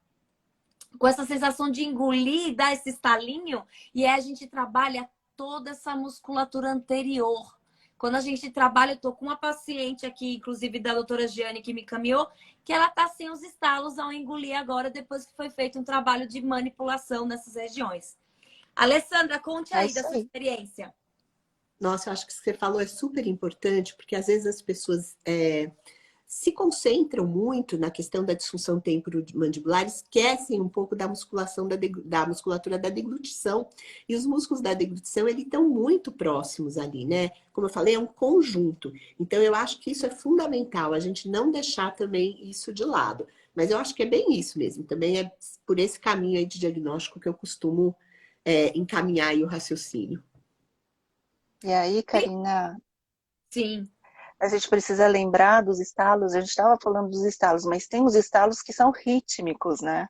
com essa sensação de engolir, dar esse estalinho, e aí a gente trabalha toda essa musculatura anterior. Quando a gente trabalha, eu tô com uma paciente aqui, inclusive da doutora Giane, que me caminhou, que ela tá sem os estalos ao engolir agora, depois que foi feito um trabalho de manipulação nessas regiões. Alessandra, conte é aí da isso sua aí. experiência. Nossa, eu acho que o que você falou é super importante, porque às vezes as pessoas se concentram muito na questão da disfunção temporomandibular, esquecem um pouco da musculação da musculatura da deglutição. E os músculos da deglutição, eles estão muito próximos ali, né? Como eu falei, é um conjunto. Então, eu acho que isso é fundamental, a gente não deixar também isso de lado. Mas eu acho que é bem isso mesmo. Também é por esse caminho aí de diagnóstico que eu costumo encaminhar aí o raciocínio. E aí, Karina, Sim. a gente precisa lembrar dos estalos, a gente estava falando dos estalos, mas tem os estalos que são rítmicos, né?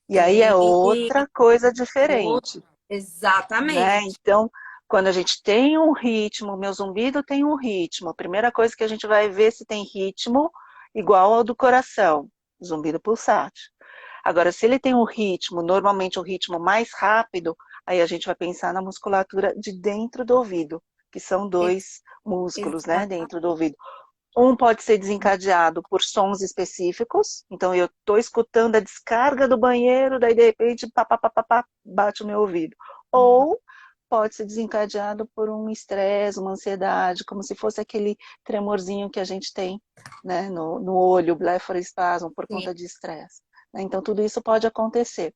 E aí é Sim. outra coisa diferente, né? Exatamente. Então, quando a gente tem um ritmo, meu zumbido tem um ritmo, a primeira coisa que a gente vai ver se tem ritmo igual ao do coração, zumbido pulsátil. Agora, se ele tem um ritmo, normalmente um ritmo mais rápido, aí a gente vai pensar na musculatura de dentro do ouvido, que são dois músculos, né, Exato. dentro do ouvido. Um pode ser desencadeado por sons específicos, então eu estou escutando a descarga do banheiro, daí de repente pá, pá, pá, pá, pá, bate o meu ouvido. Ou pode ser desencadeado por um estresse, uma ansiedade, como se fosse aquele tremorzinho que a gente tem, né, no olho, blefaroespasmo, por Sim. conta de estresse. Então tudo isso pode acontecer.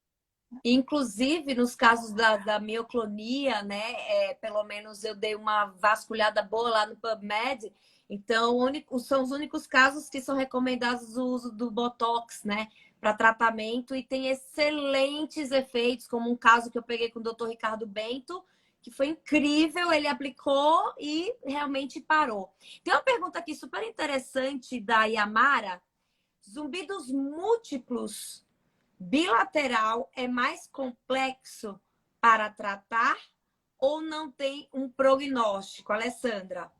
Inclusive, nos casos da mioclonia, né? Pelo menos eu dei uma vasculhada boa lá no PubMed. Então, são os únicos casos que são recomendados o uso do Botox, né? Para tratamento e tem excelentes efeitos, como um caso que eu peguei com o Dr. Ricardo Bento, que foi incrível, ele aplicou e realmente parou. Tem uma pergunta aqui super interessante da Yamara: zumbidos múltiplos bilateral é mais complexo para tratar ou não tem um prognóstico, Alessandra?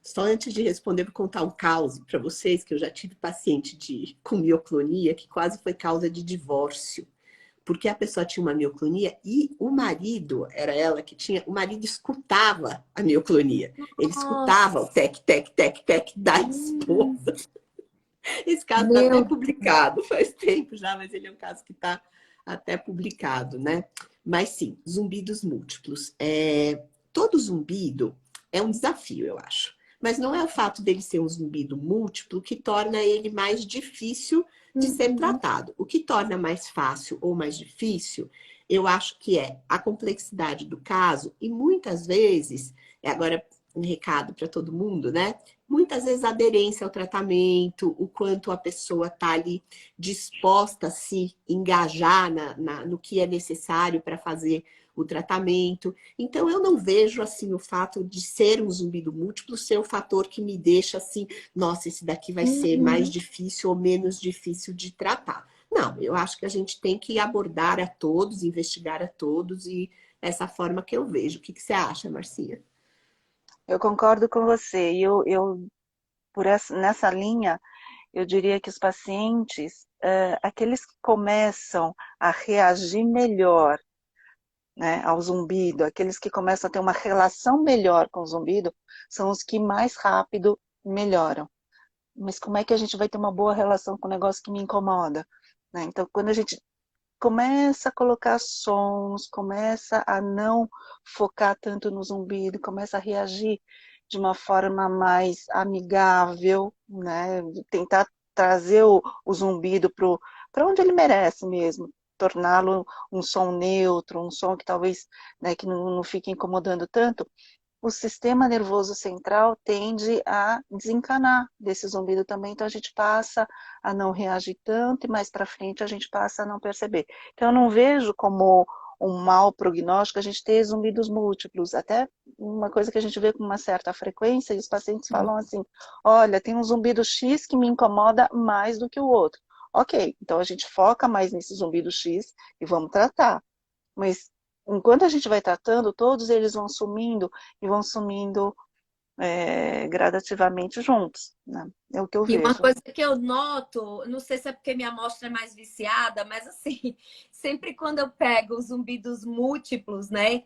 Só antes de responder, vou contar um caso para vocês, que eu já tive paciente com mioclonia que quase foi causa de divórcio. Porque a pessoa tinha uma mioclonia e o marido, era ela que tinha, o marido escutava a mioclonia. Ele escutava o Nossa, tec, tec, tec, tec da esposa. Esse caso está até meu, publicado, faz tempo já, mas ele é um caso que está até publicado, né? Mas sim, zumbidos múltiplos. Todo zumbido é um desafio, eu acho. Mas não é o fato dele ser um zumbido múltiplo que torna ele mais difícil de ser uhum. tratado. O que torna mais fácil ou mais difícil, eu acho que é a complexidade do caso e muitas vezes, agora um recado para todo mundo, né? Muitas vezes a aderência ao tratamento, o quanto a pessoa está ali disposta a se engajar no que é necessário para fazer o tratamento. Então, eu não vejo assim o fato de ser um zumbido múltiplo ser o fator que me deixa assim, nossa, esse daqui vai ser mais Uhum. difícil ou menos difícil de tratar. Não, eu acho que a gente tem que abordar a todos, investigar a todos, e essa forma que eu vejo. O que você acha, Marcinha? Eu concordo com você. E nessa linha, eu diria que os pacientes, aqueles que começam a reagir melhor, né, ao zumbido, aqueles que começam a ter uma relação melhor com o zumbido, são os que mais rápido melhoram. Mas como é que a gente vai ter uma boa relação com o negócio que me incomoda? Né? Então, quando a gente começa a colocar sons, começa a não focar tanto no zumbido, começa a reagir de uma forma mais amigável, né? Tentar trazer o zumbido para onde ele merece mesmo, torná-lo um som neutro, um som que talvez, né, que não fique incomodando tanto. o sistema nervoso central tende a desencanar desse zumbido também, então a gente passa a não reagir tanto e mais para frente a gente passa a não perceber. Então eu não vejo como um mau prognóstico a gente ter zumbidos múltiplos, até uma coisa que a gente vê com uma certa frequência, e os pacientes falam assim, olha, tem um zumbido X que me incomoda mais do que o outro. Ok, então a gente foca mais nesse zumbido X e vamos tratar. Mas enquanto a gente vai tratando, todos eles vão sumindo e vão sumindo gradativamente juntos, né? É o que eu E uma vejo. coisa que eu noto, não sei se é porque minha amostra é mais viciada, mas assim, sempre quando eu pego os zumbidos múltiplos, né?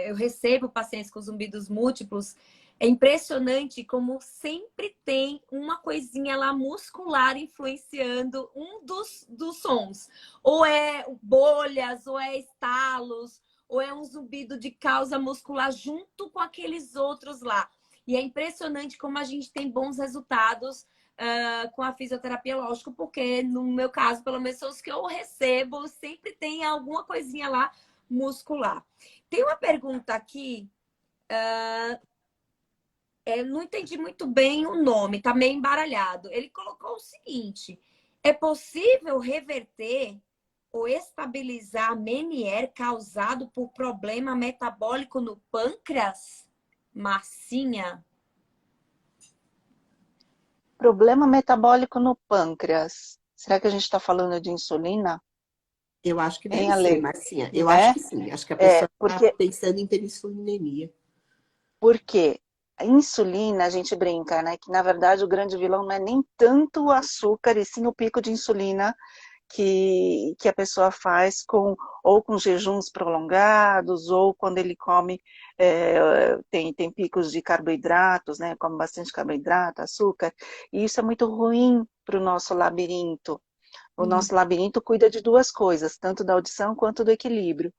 Eu recebo pacientes com zumbidos múltiplos, é impressionante como sempre tem uma coisinha lá muscular influenciando um dos sons. Ou é bolhas, ou é estalos, ou é um zumbido de causa muscular junto com aqueles outros lá. E é impressionante como a gente tem bons resultados com a fisioterapia, lógico, porque no meu caso, pelo menos são os que eu recebo, sempre tem alguma coisinha lá muscular. Tem uma pergunta aqui, não entendi muito bem o nome, tá meio embaralhado. Ele colocou o seguinte: é possível reverter ou estabilizar Meniere causado por problema metabólico no pâncreas? Marcinha? Problema metabólico no pâncreas. Será que a gente está falando de insulina? Eu acho que Hein, deve ser, Ale? Marcinha. Eu Não acho é? que sim. Acho que a pessoa está Porque, pensando em penicilinemia. porque a insulina, a gente brinca, né? Que na verdade o grande vilão não é nem tanto o açúcar, e sim o pico de insulina que a pessoa faz ou com jejuns prolongados, ou quando ele come, tem picos de carboidratos, né? Come bastante carboidrato, açúcar, e isso é muito ruim para o nosso labirinto. O nosso labirinto cuida de duas coisas, tanto da audição quanto do equilíbrio.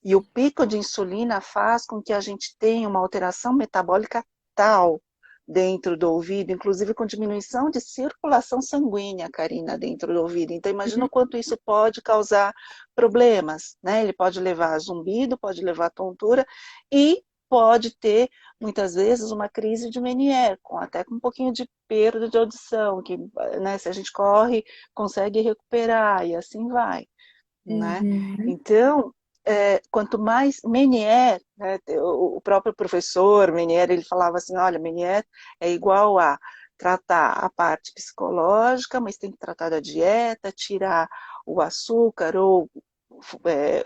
E o pico de insulina faz com que a gente tenha uma alteração metabólica tal dentro do ouvido, inclusive com diminuição de circulação sanguínea, Karina, dentro do ouvido. Então, imagina o quanto isso pode causar problemas, né? Ele pode levar a zumbido, pode levar a tontura e pode ter, muitas vezes, uma crise de Meniere, até com um pouquinho de perda de audição, que, né, se a gente corre, consegue recuperar e assim vai, né? Uhum. Então, quanto mais Meniere, né, o próprio professor Meniere, ele falava assim, olha, Meniere é igual a tratar a parte psicológica, mas tem que tratar da dieta, tirar o açúcar ou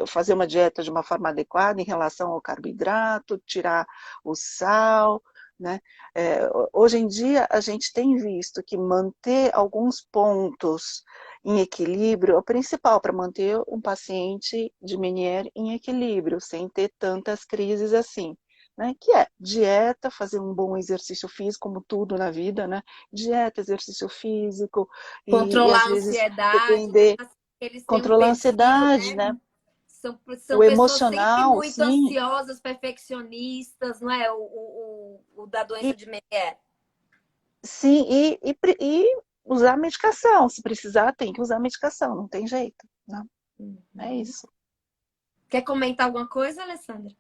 fazer uma dieta de uma forma adequada em relação ao carboidrato, tirar o sal, né? Hoje em dia a gente tem visto que manter alguns pontos em equilíbrio é o principal para manter um paciente de Meniere em equilíbrio, sem ter tantas crises assim. Né, que é dieta, fazer um bom exercício físico, como tudo na vida, né? Dieta, exercício físico, e Controlar às a vezes ansiedade, né? depender, Assim, eles têm um controlar a perfil, ansiedade, né? né? São O pessoas sempre emocional, muito sim, ansiosas, perfeccionistas, não é? O da doença e de Meniere. sim, e usar a medicação. Se precisar, tem que usar a medicação, não tem jeito, né? É Uhum. isso. Quer comentar alguma coisa, Alessandra?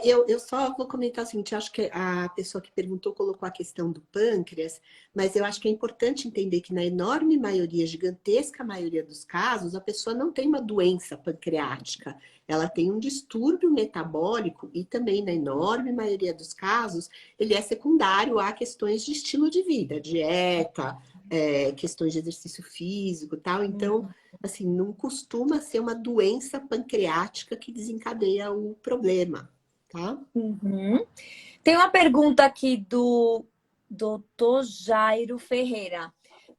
Eu só vou comentar o seguinte, acho que a pessoa que perguntou colocou a questão do pâncreas, mas eu acho que é importante entender que na enorme maioria, gigantesca maioria dos casos, a pessoa não tem uma doença pancreática, ela tem um distúrbio metabólico e também na enorme maioria dos casos, ele é secundário a questões de estilo de vida, dieta, questões de exercício físico e tal, então, assim, não costuma ser uma doença pancreática que desencadeia o problema. Tá? Uhum. Tem uma pergunta aqui do Dr. Jairo Ferreira.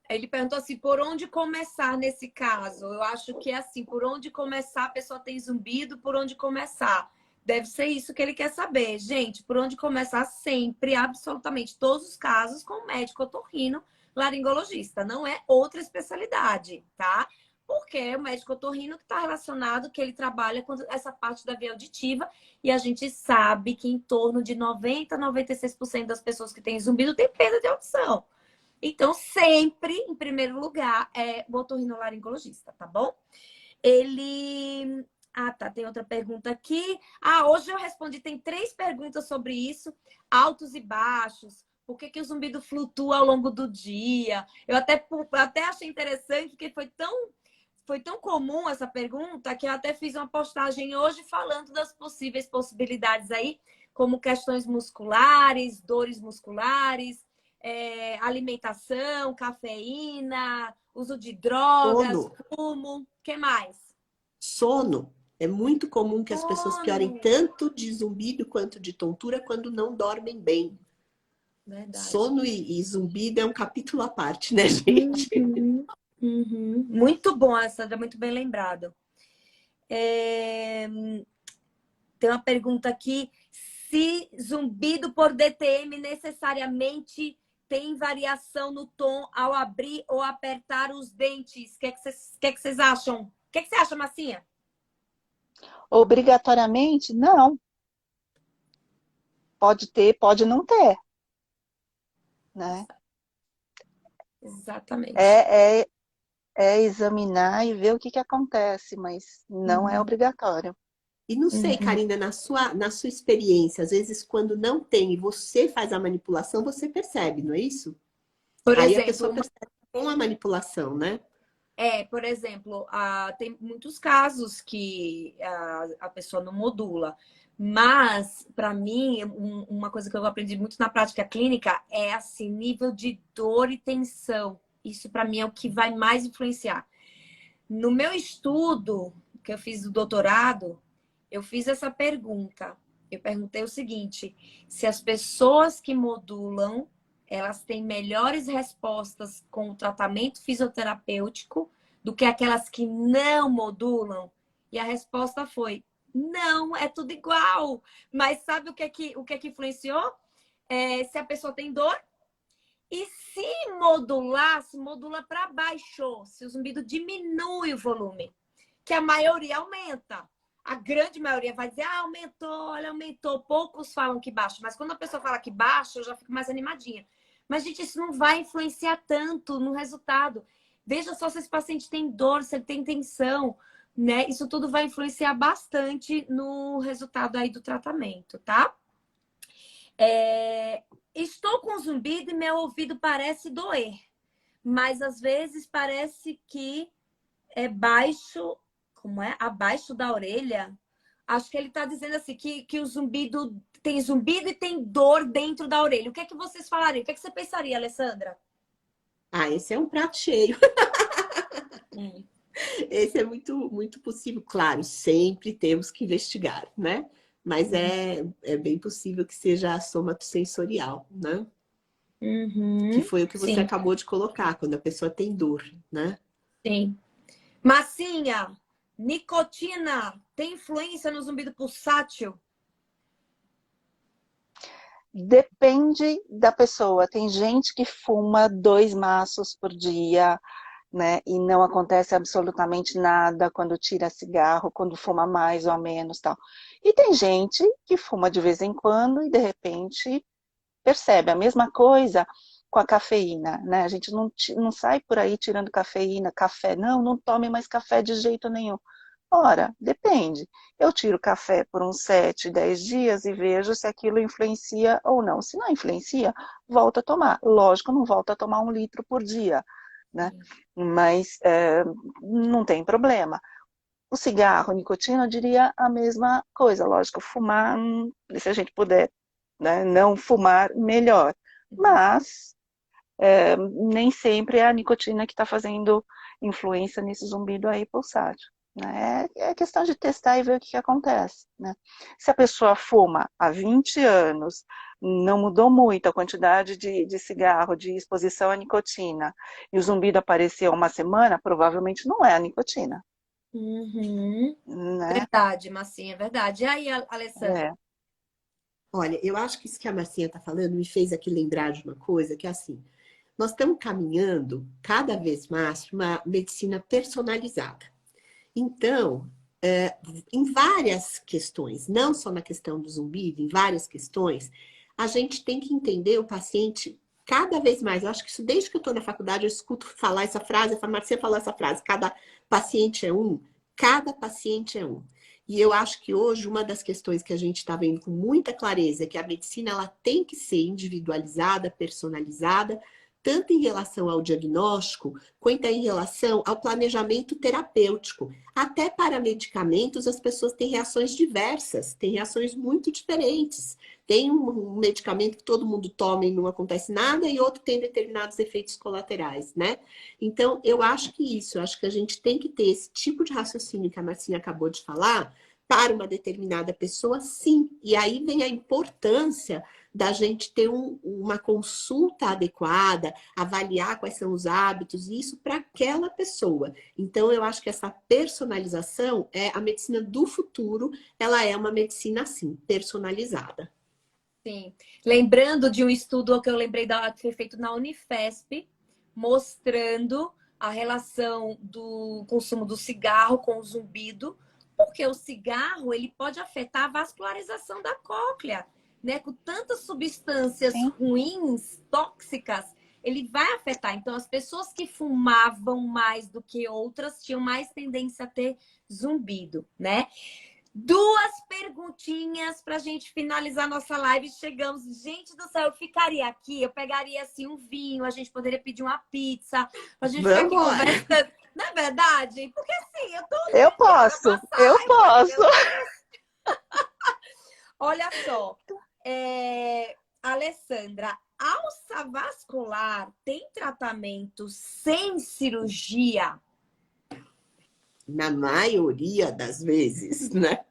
Ele perguntou assim, por onde começar nesse caso? Eu acho que é assim, por onde começar, a pessoa tem zumbido, por onde começar? Deve ser isso que ele quer saber. Gente, por onde começar sempre, absolutamente, todos os casos com médico otorrino laringologista. Não é outra especialidade, tá? Porque é o médico otorrino que está relacionado, que ele trabalha com essa parte da via auditiva, e a gente sabe que em torno de 90 a 96% das pessoas que têm zumbido têm perda de audição. Então, sempre, em primeiro lugar, é o otorrinolaringologista, tá bom? Ele Ah, tá. Tem outra pergunta aqui. Ah, hoje eu respondi. Tem 3 perguntas sobre isso. Altos e baixos. Por que que o zumbido flutua ao longo do dia? Eu até achei interessante, porque foi tão comum essa pergunta que eu até fiz uma postagem hoje falando das possíveis possibilidades aí, como questões musculares, dores musculares, alimentação, cafeína, uso de drogas, Sono. fumo. O que mais? Sono. É muito comum que as pessoas Sono. piorem tanto de zumbido quanto de tontura quando não dormem bem. Verdade. Sono e zumbido é um capítulo à parte, né, gente? Uhum, uhum. Muito bom, Sandra, muito bem lembrado. Tem uma pergunta aqui. Se zumbido por DTM necessariamente tem variação no tom ao abrir ou apertar os dentes? O que que vocês acham? O que você acha, Massinha? Obrigatoriamente, não. Pode ter, pode não ter, né? Exatamente. É, é, é examinar e ver o que acontece, mas não é Uhum, obrigatório. E não sei, uhum. Karina, na sua experiência, às vezes quando não tem e você faz a manipulação, você percebe, não é isso? Por Aí a exemplo, pessoa percebe com a manipulação, né? por exemplo, tem muitos casos que a pessoa não modula. Mas, para mim, uma coisa que eu aprendi muito na prática clínica é assim, nível de dor e tensão. Isso, para mim, é o que vai mais influenciar. No meu estudo, que eu fiz do doutorado, eu fiz essa pergunta. Eu perguntei o seguinte: se as pessoas que modulam, elas têm melhores respostas com o tratamento fisioterapêutico do que aquelas que não modulam? E a resposta foi: não, é tudo igual. Mas sabe o que é que influenciou? Se a pessoa tem dor, e se modular, se modula para baixo, se o zumbido diminui o volume, que a maioria aumenta. A grande maioria vai dizer, aumentou, olha, aumentou. Poucos falam que baixa, mas quando a pessoa fala que baixa, eu já fico mais animadinha. Mas, gente, isso não vai influenciar tanto no resultado. Veja só se esse paciente tem dor, se ele tem tensão, né? Isso tudo vai influenciar bastante no resultado aí do tratamento, tá? Estou com zumbido e meu ouvido parece doer, mas às vezes parece que é baixo, como é? Abaixo da orelha. Acho que ele está dizendo assim, que o zumbido tem zumbido e tem dor dentro da orelha. O que é que vocês falariam? O que é que você pensaria, Alessandra? Ah, esse é um prato cheio. Hum. Esse é muito, muito possível. Claro, sempre temos que investigar, né? Mas é bem possível que seja a somatosensorial, né? Que Uhum. foi o que você Sim, acabou de colocar, quando a pessoa tem dor, né? sim. Massinha, nicotina tem influência no zumbido pulsátil? Depende da pessoa. Tem gente que fuma 2 maços por dia, né? E não acontece absolutamente nada quando tira cigarro, quando fuma mais ou menos, tal. E tem gente que fuma de vez em quando e de repente percebe a mesma coisa com a cafeína, né? A gente não sai por aí tirando cafeína, café, não tome mais café de jeito nenhum. Ora, depende. Eu tiro café por uns 7, 10 dias e vejo se aquilo influencia ou não. Se não influencia, volto a tomar. Lógico, não volto a tomar 1 litro por dia, né? Mas não tem problema. O cigarro, a nicotina, eu diria a mesma coisa. Lógico, fumar, se a gente puder, né, não fumar, melhor. Mas nem sempre é a nicotina que está fazendo influência nesse zumbido aí pulsátil. Né? É questão de testar e ver o que acontece. Né? Se a pessoa fuma há 20 anos, não mudou muito a quantidade de cigarro, de exposição à nicotina, e o zumbido apareceu uma semana, provavelmente não é a nicotina. Uhum. Né? Verdade, Massinha, verdade. E aí, Alessandra? É. Olha, eu acho que isso que a Marcinha está falando me fez aqui lembrar de uma coisa que é assim, nós estamos caminhando cada vez mais para uma medicina personalizada. Então, em várias questões, não só na questão do zumbido, em várias questões, a gente tem que entender o paciente cada vez mais. Eu acho que isso, desde que eu estou na faculdade, eu escuto falar essa frase, a farmácia falou essa frase, cada paciente é um, cada paciente é um. E eu acho que hoje uma das questões que a gente está vendo com muita clareza é que a medicina ela tem que ser individualizada, personalizada, tanto em relação ao diagnóstico, quanto em relação ao planejamento terapêutico. Até para medicamentos, as pessoas têm reações diversas, têm reações muito diferentes. Tem um medicamento que todo mundo toma e não acontece nada, e outro tem determinados efeitos colaterais, né? Então, eu acho que isso, eu acho que a gente tem que ter esse tipo de raciocínio que a Marcinha acabou de falar, para uma determinada pessoa, sim. E aí vem a importância da gente ter uma consulta adequada, avaliar quais são os hábitos, isso para aquela pessoa. Então, eu acho que essa personalização é a medicina do futuro, ela é uma medicina, assim, personalizada. Sim. Lembrando de um estudo que eu lembrei que foi feito na Unifesp, mostrando a relação do consumo do cigarro com o zumbido, porque o cigarro ele pode afetar a vascularização da cóclea, né? Com tantas substâncias Sim. ruins, tóxicas, ele vai afetar. Então, as pessoas que fumavam mais do que outras tinham mais tendência a ter zumbido, né? Duas perguntinhas pra gente finalizar nossa live. Chegamos. Gente do céu, eu ficaria aqui, eu pegaria assim um vinho, a gente poderia pedir uma pizza, a gente ficar aqui Vamos! conversando. Não é verdade? Porque assim, eu tô Eu posso, eu posso. Olha só, Alessandra, alça vascular tem tratamento sem cirurgia? Na maioria das vezes, né?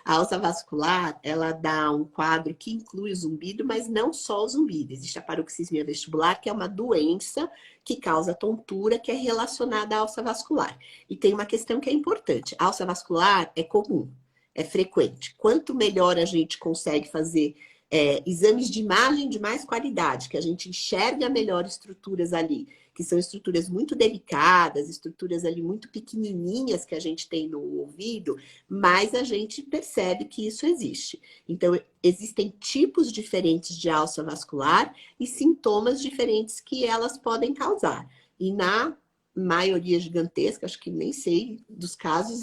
A alça vascular, ela dá um quadro que inclui o zumbido, mas não só o zumbido. Existe a paroxismia vestibular, que é uma doença que causa tontura, que é relacionada à alça vascular. E tem uma questão que é importante. A alça vascular é comum, é frequente. Quanto melhor a gente consegue fazer exames de imagem de mais qualidade, que a gente enxerga melhor estruturas ali, que são estruturas muito delicadas, estruturas ali muito pequenininhas que a gente tem no ouvido, mas a gente percebe que isso existe. Então, existem tipos diferentes de alça vascular e sintomas diferentes que elas podem causar. E na maioria gigantesca, acho que nem sei dos casos,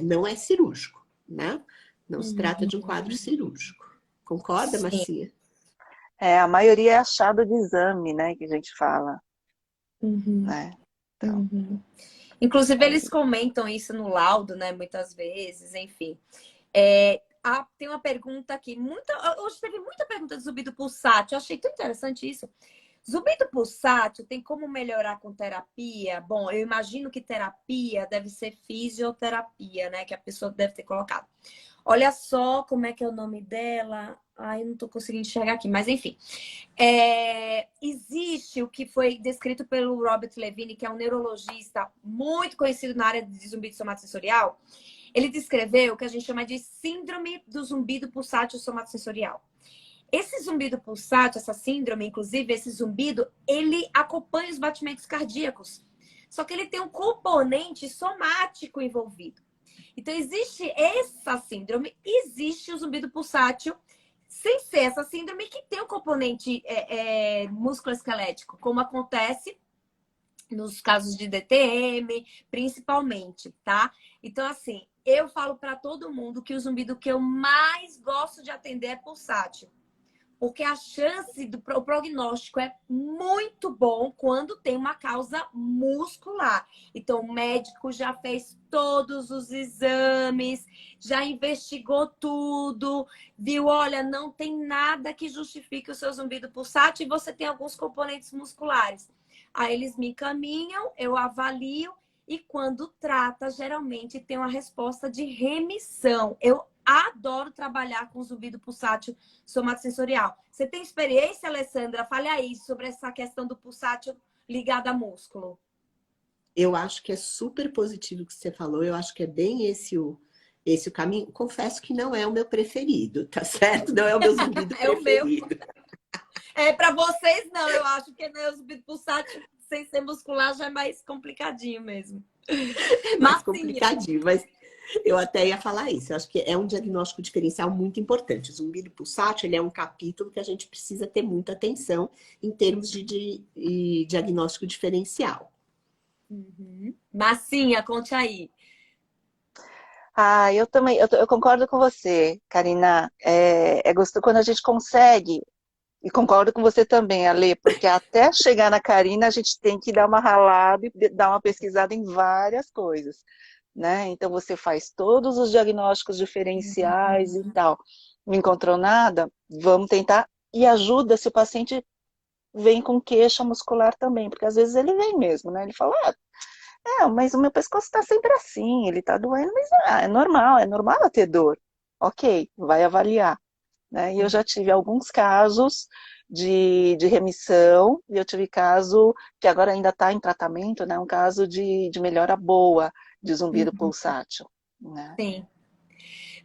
não é cirúrgico, né? Não se trata de um quadro cirúrgico. Concorda, Sim. Marcia? A maioria é achado de exame, né, que a gente fala, né? Então, Inclusive, eles comentam isso no laudo, né? Muitas vezes, enfim. Tem uma pergunta aqui. Hoje teve muita pergunta de zumbido pulsátil. Eu achei tão interessante isso. Zumbido pulsátil tem como melhorar com terapia? Bom, eu imagino que terapia deve ser fisioterapia, né? Que a pessoa deve ter colocado. Olha só como é que é o nome dela. Ai, eu não tô conseguindo enxergar aqui, mas enfim. Existe o que foi descrito pelo Robert Levine, que é um neurologista muito conhecido na área de zumbido somatosensorial. Ele descreveu o que a gente chama de síndrome do zumbido pulsátil somatosensorial. Esse zumbido pulsátil, essa síndrome, inclusive, esse zumbido, ele acompanha os batimentos cardíacos. Só que ele tem um componente somático envolvido. Então, existe essa síndrome, existe o zumbido pulsátil, sem ser essa síndrome que tem um componente musculoesquelético, como acontece nos casos de DTM, principalmente, tá? Então, assim, eu falo para todo mundo que o zumbido que eu mais gosto de atender é pulsátil. Porque a chance o prognóstico é muito bom quando tem uma causa muscular. Então, o médico já fez todos os exames, já investigou tudo, viu, olha, não tem nada que justifique o seu zumbido pulsátil e você tem alguns componentes musculares. Aí eles me encaminham, eu avalio e quando trata, geralmente tem uma resposta de remissão. Eu adoro trabalhar com zumbido pulsátil somatosensorial. Você tem experiência, Alessandra? Fale aí sobre essa questão do pulsátil ligado a músculo. Eu acho que é super positivo o que você falou. Eu acho que é bem esse o caminho. Confesso que não é o meu preferido, tá certo? Não é o meu zumbido preferido. Para vocês, não. Eu acho que não é o zumbido pulsátil sem ser muscular já é mais complicadinho mesmo. Mais complicadinho, mas eu até ia falar isso. Eu acho que é um diagnóstico diferencial muito importante. O zumbido pulsátil, ele é um capítulo que a gente precisa ter muita atenção em termos de diagnóstico diferencial. Massinha, conte aí. Ah, eu também, eu concordo com você, Karina. É gostoso quando a gente consegue, e concordo com você também, Ale, porque até chegar na Karina a gente tem que dar uma ralada e dar uma pesquisada em várias coisas, né? Então você faz todos os diagnósticos diferenciais e tal. Não encontrou nada? Vamos tentar. E ajuda se o paciente vem com queixa muscular também, porque às vezes ele vem mesmo, né? Ele fala, mas o meu pescoço está sempre assim, ele está doendo, mas é normal eu ter dor. Ok, vai avaliar, né? E eu já tive alguns casos de remissão, e eu tive caso que agora ainda está em tratamento, né? Um caso de melhora boa de zumbido Uhum. pulsátil, né? Sim.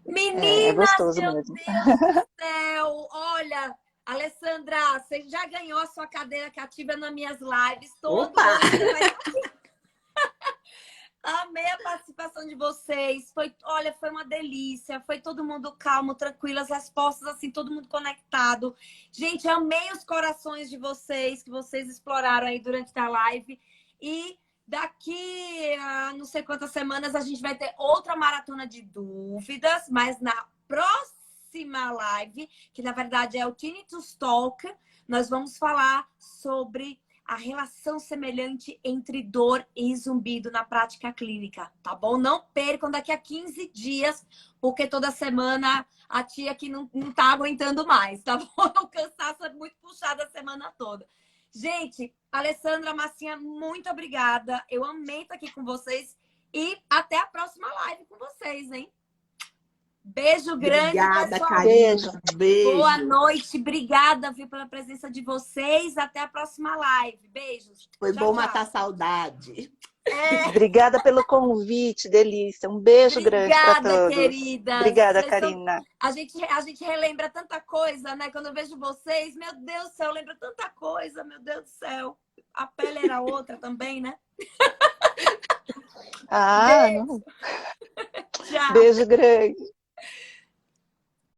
É Meninas, gostoso meu mesmo. Deus do céu! Olha, Alessandra, você já ganhou a sua cadeira cativa nas minhas lives. Todo Opa! ano você vai. Amei a participação de vocês. Olha, foi uma delícia. Foi todo mundo calmo, tranquilo, as respostas assim, todo mundo conectado. Gente, amei os corações de vocês que vocês exploraram aí durante a live. E daqui a não sei quantas semanas a gente vai ter outra maratona de dúvidas, mas na próxima live, que na verdade é o Tinnitus Talk, nós vamos falar sobre a relação semelhante entre dor e zumbido na prática clínica, tá bom? Não percam daqui a 15 dias, porque toda semana a tia aqui não tá aguentando mais, tá bom? O cansaço é muito puxado a semana toda. Gente, Alessandra, Massinha, muito obrigada. Eu amei estar aqui com vocês e até a próxima live com vocês, hein? Beijo grande, Obrigada, pessoal. Beijo. Karina. Boa Beijo. noite, obrigada, viu, pela presença de vocês. Até a próxima live. Beijos. Foi Tchau, bom tchau. matar a saudade. Obrigada pelo convite, delícia. Um beijo grande para Obrigada, todos. queridas. Obrigada, Vocês são... Karina. a gente relembra tanta coisa, né? Quando eu vejo vocês, meu Deus do céu, eu lembro tanta coisa, meu Deus do céu. A pele era outra também, né? Ah, Beijo. não. Tchau. Beijo grande.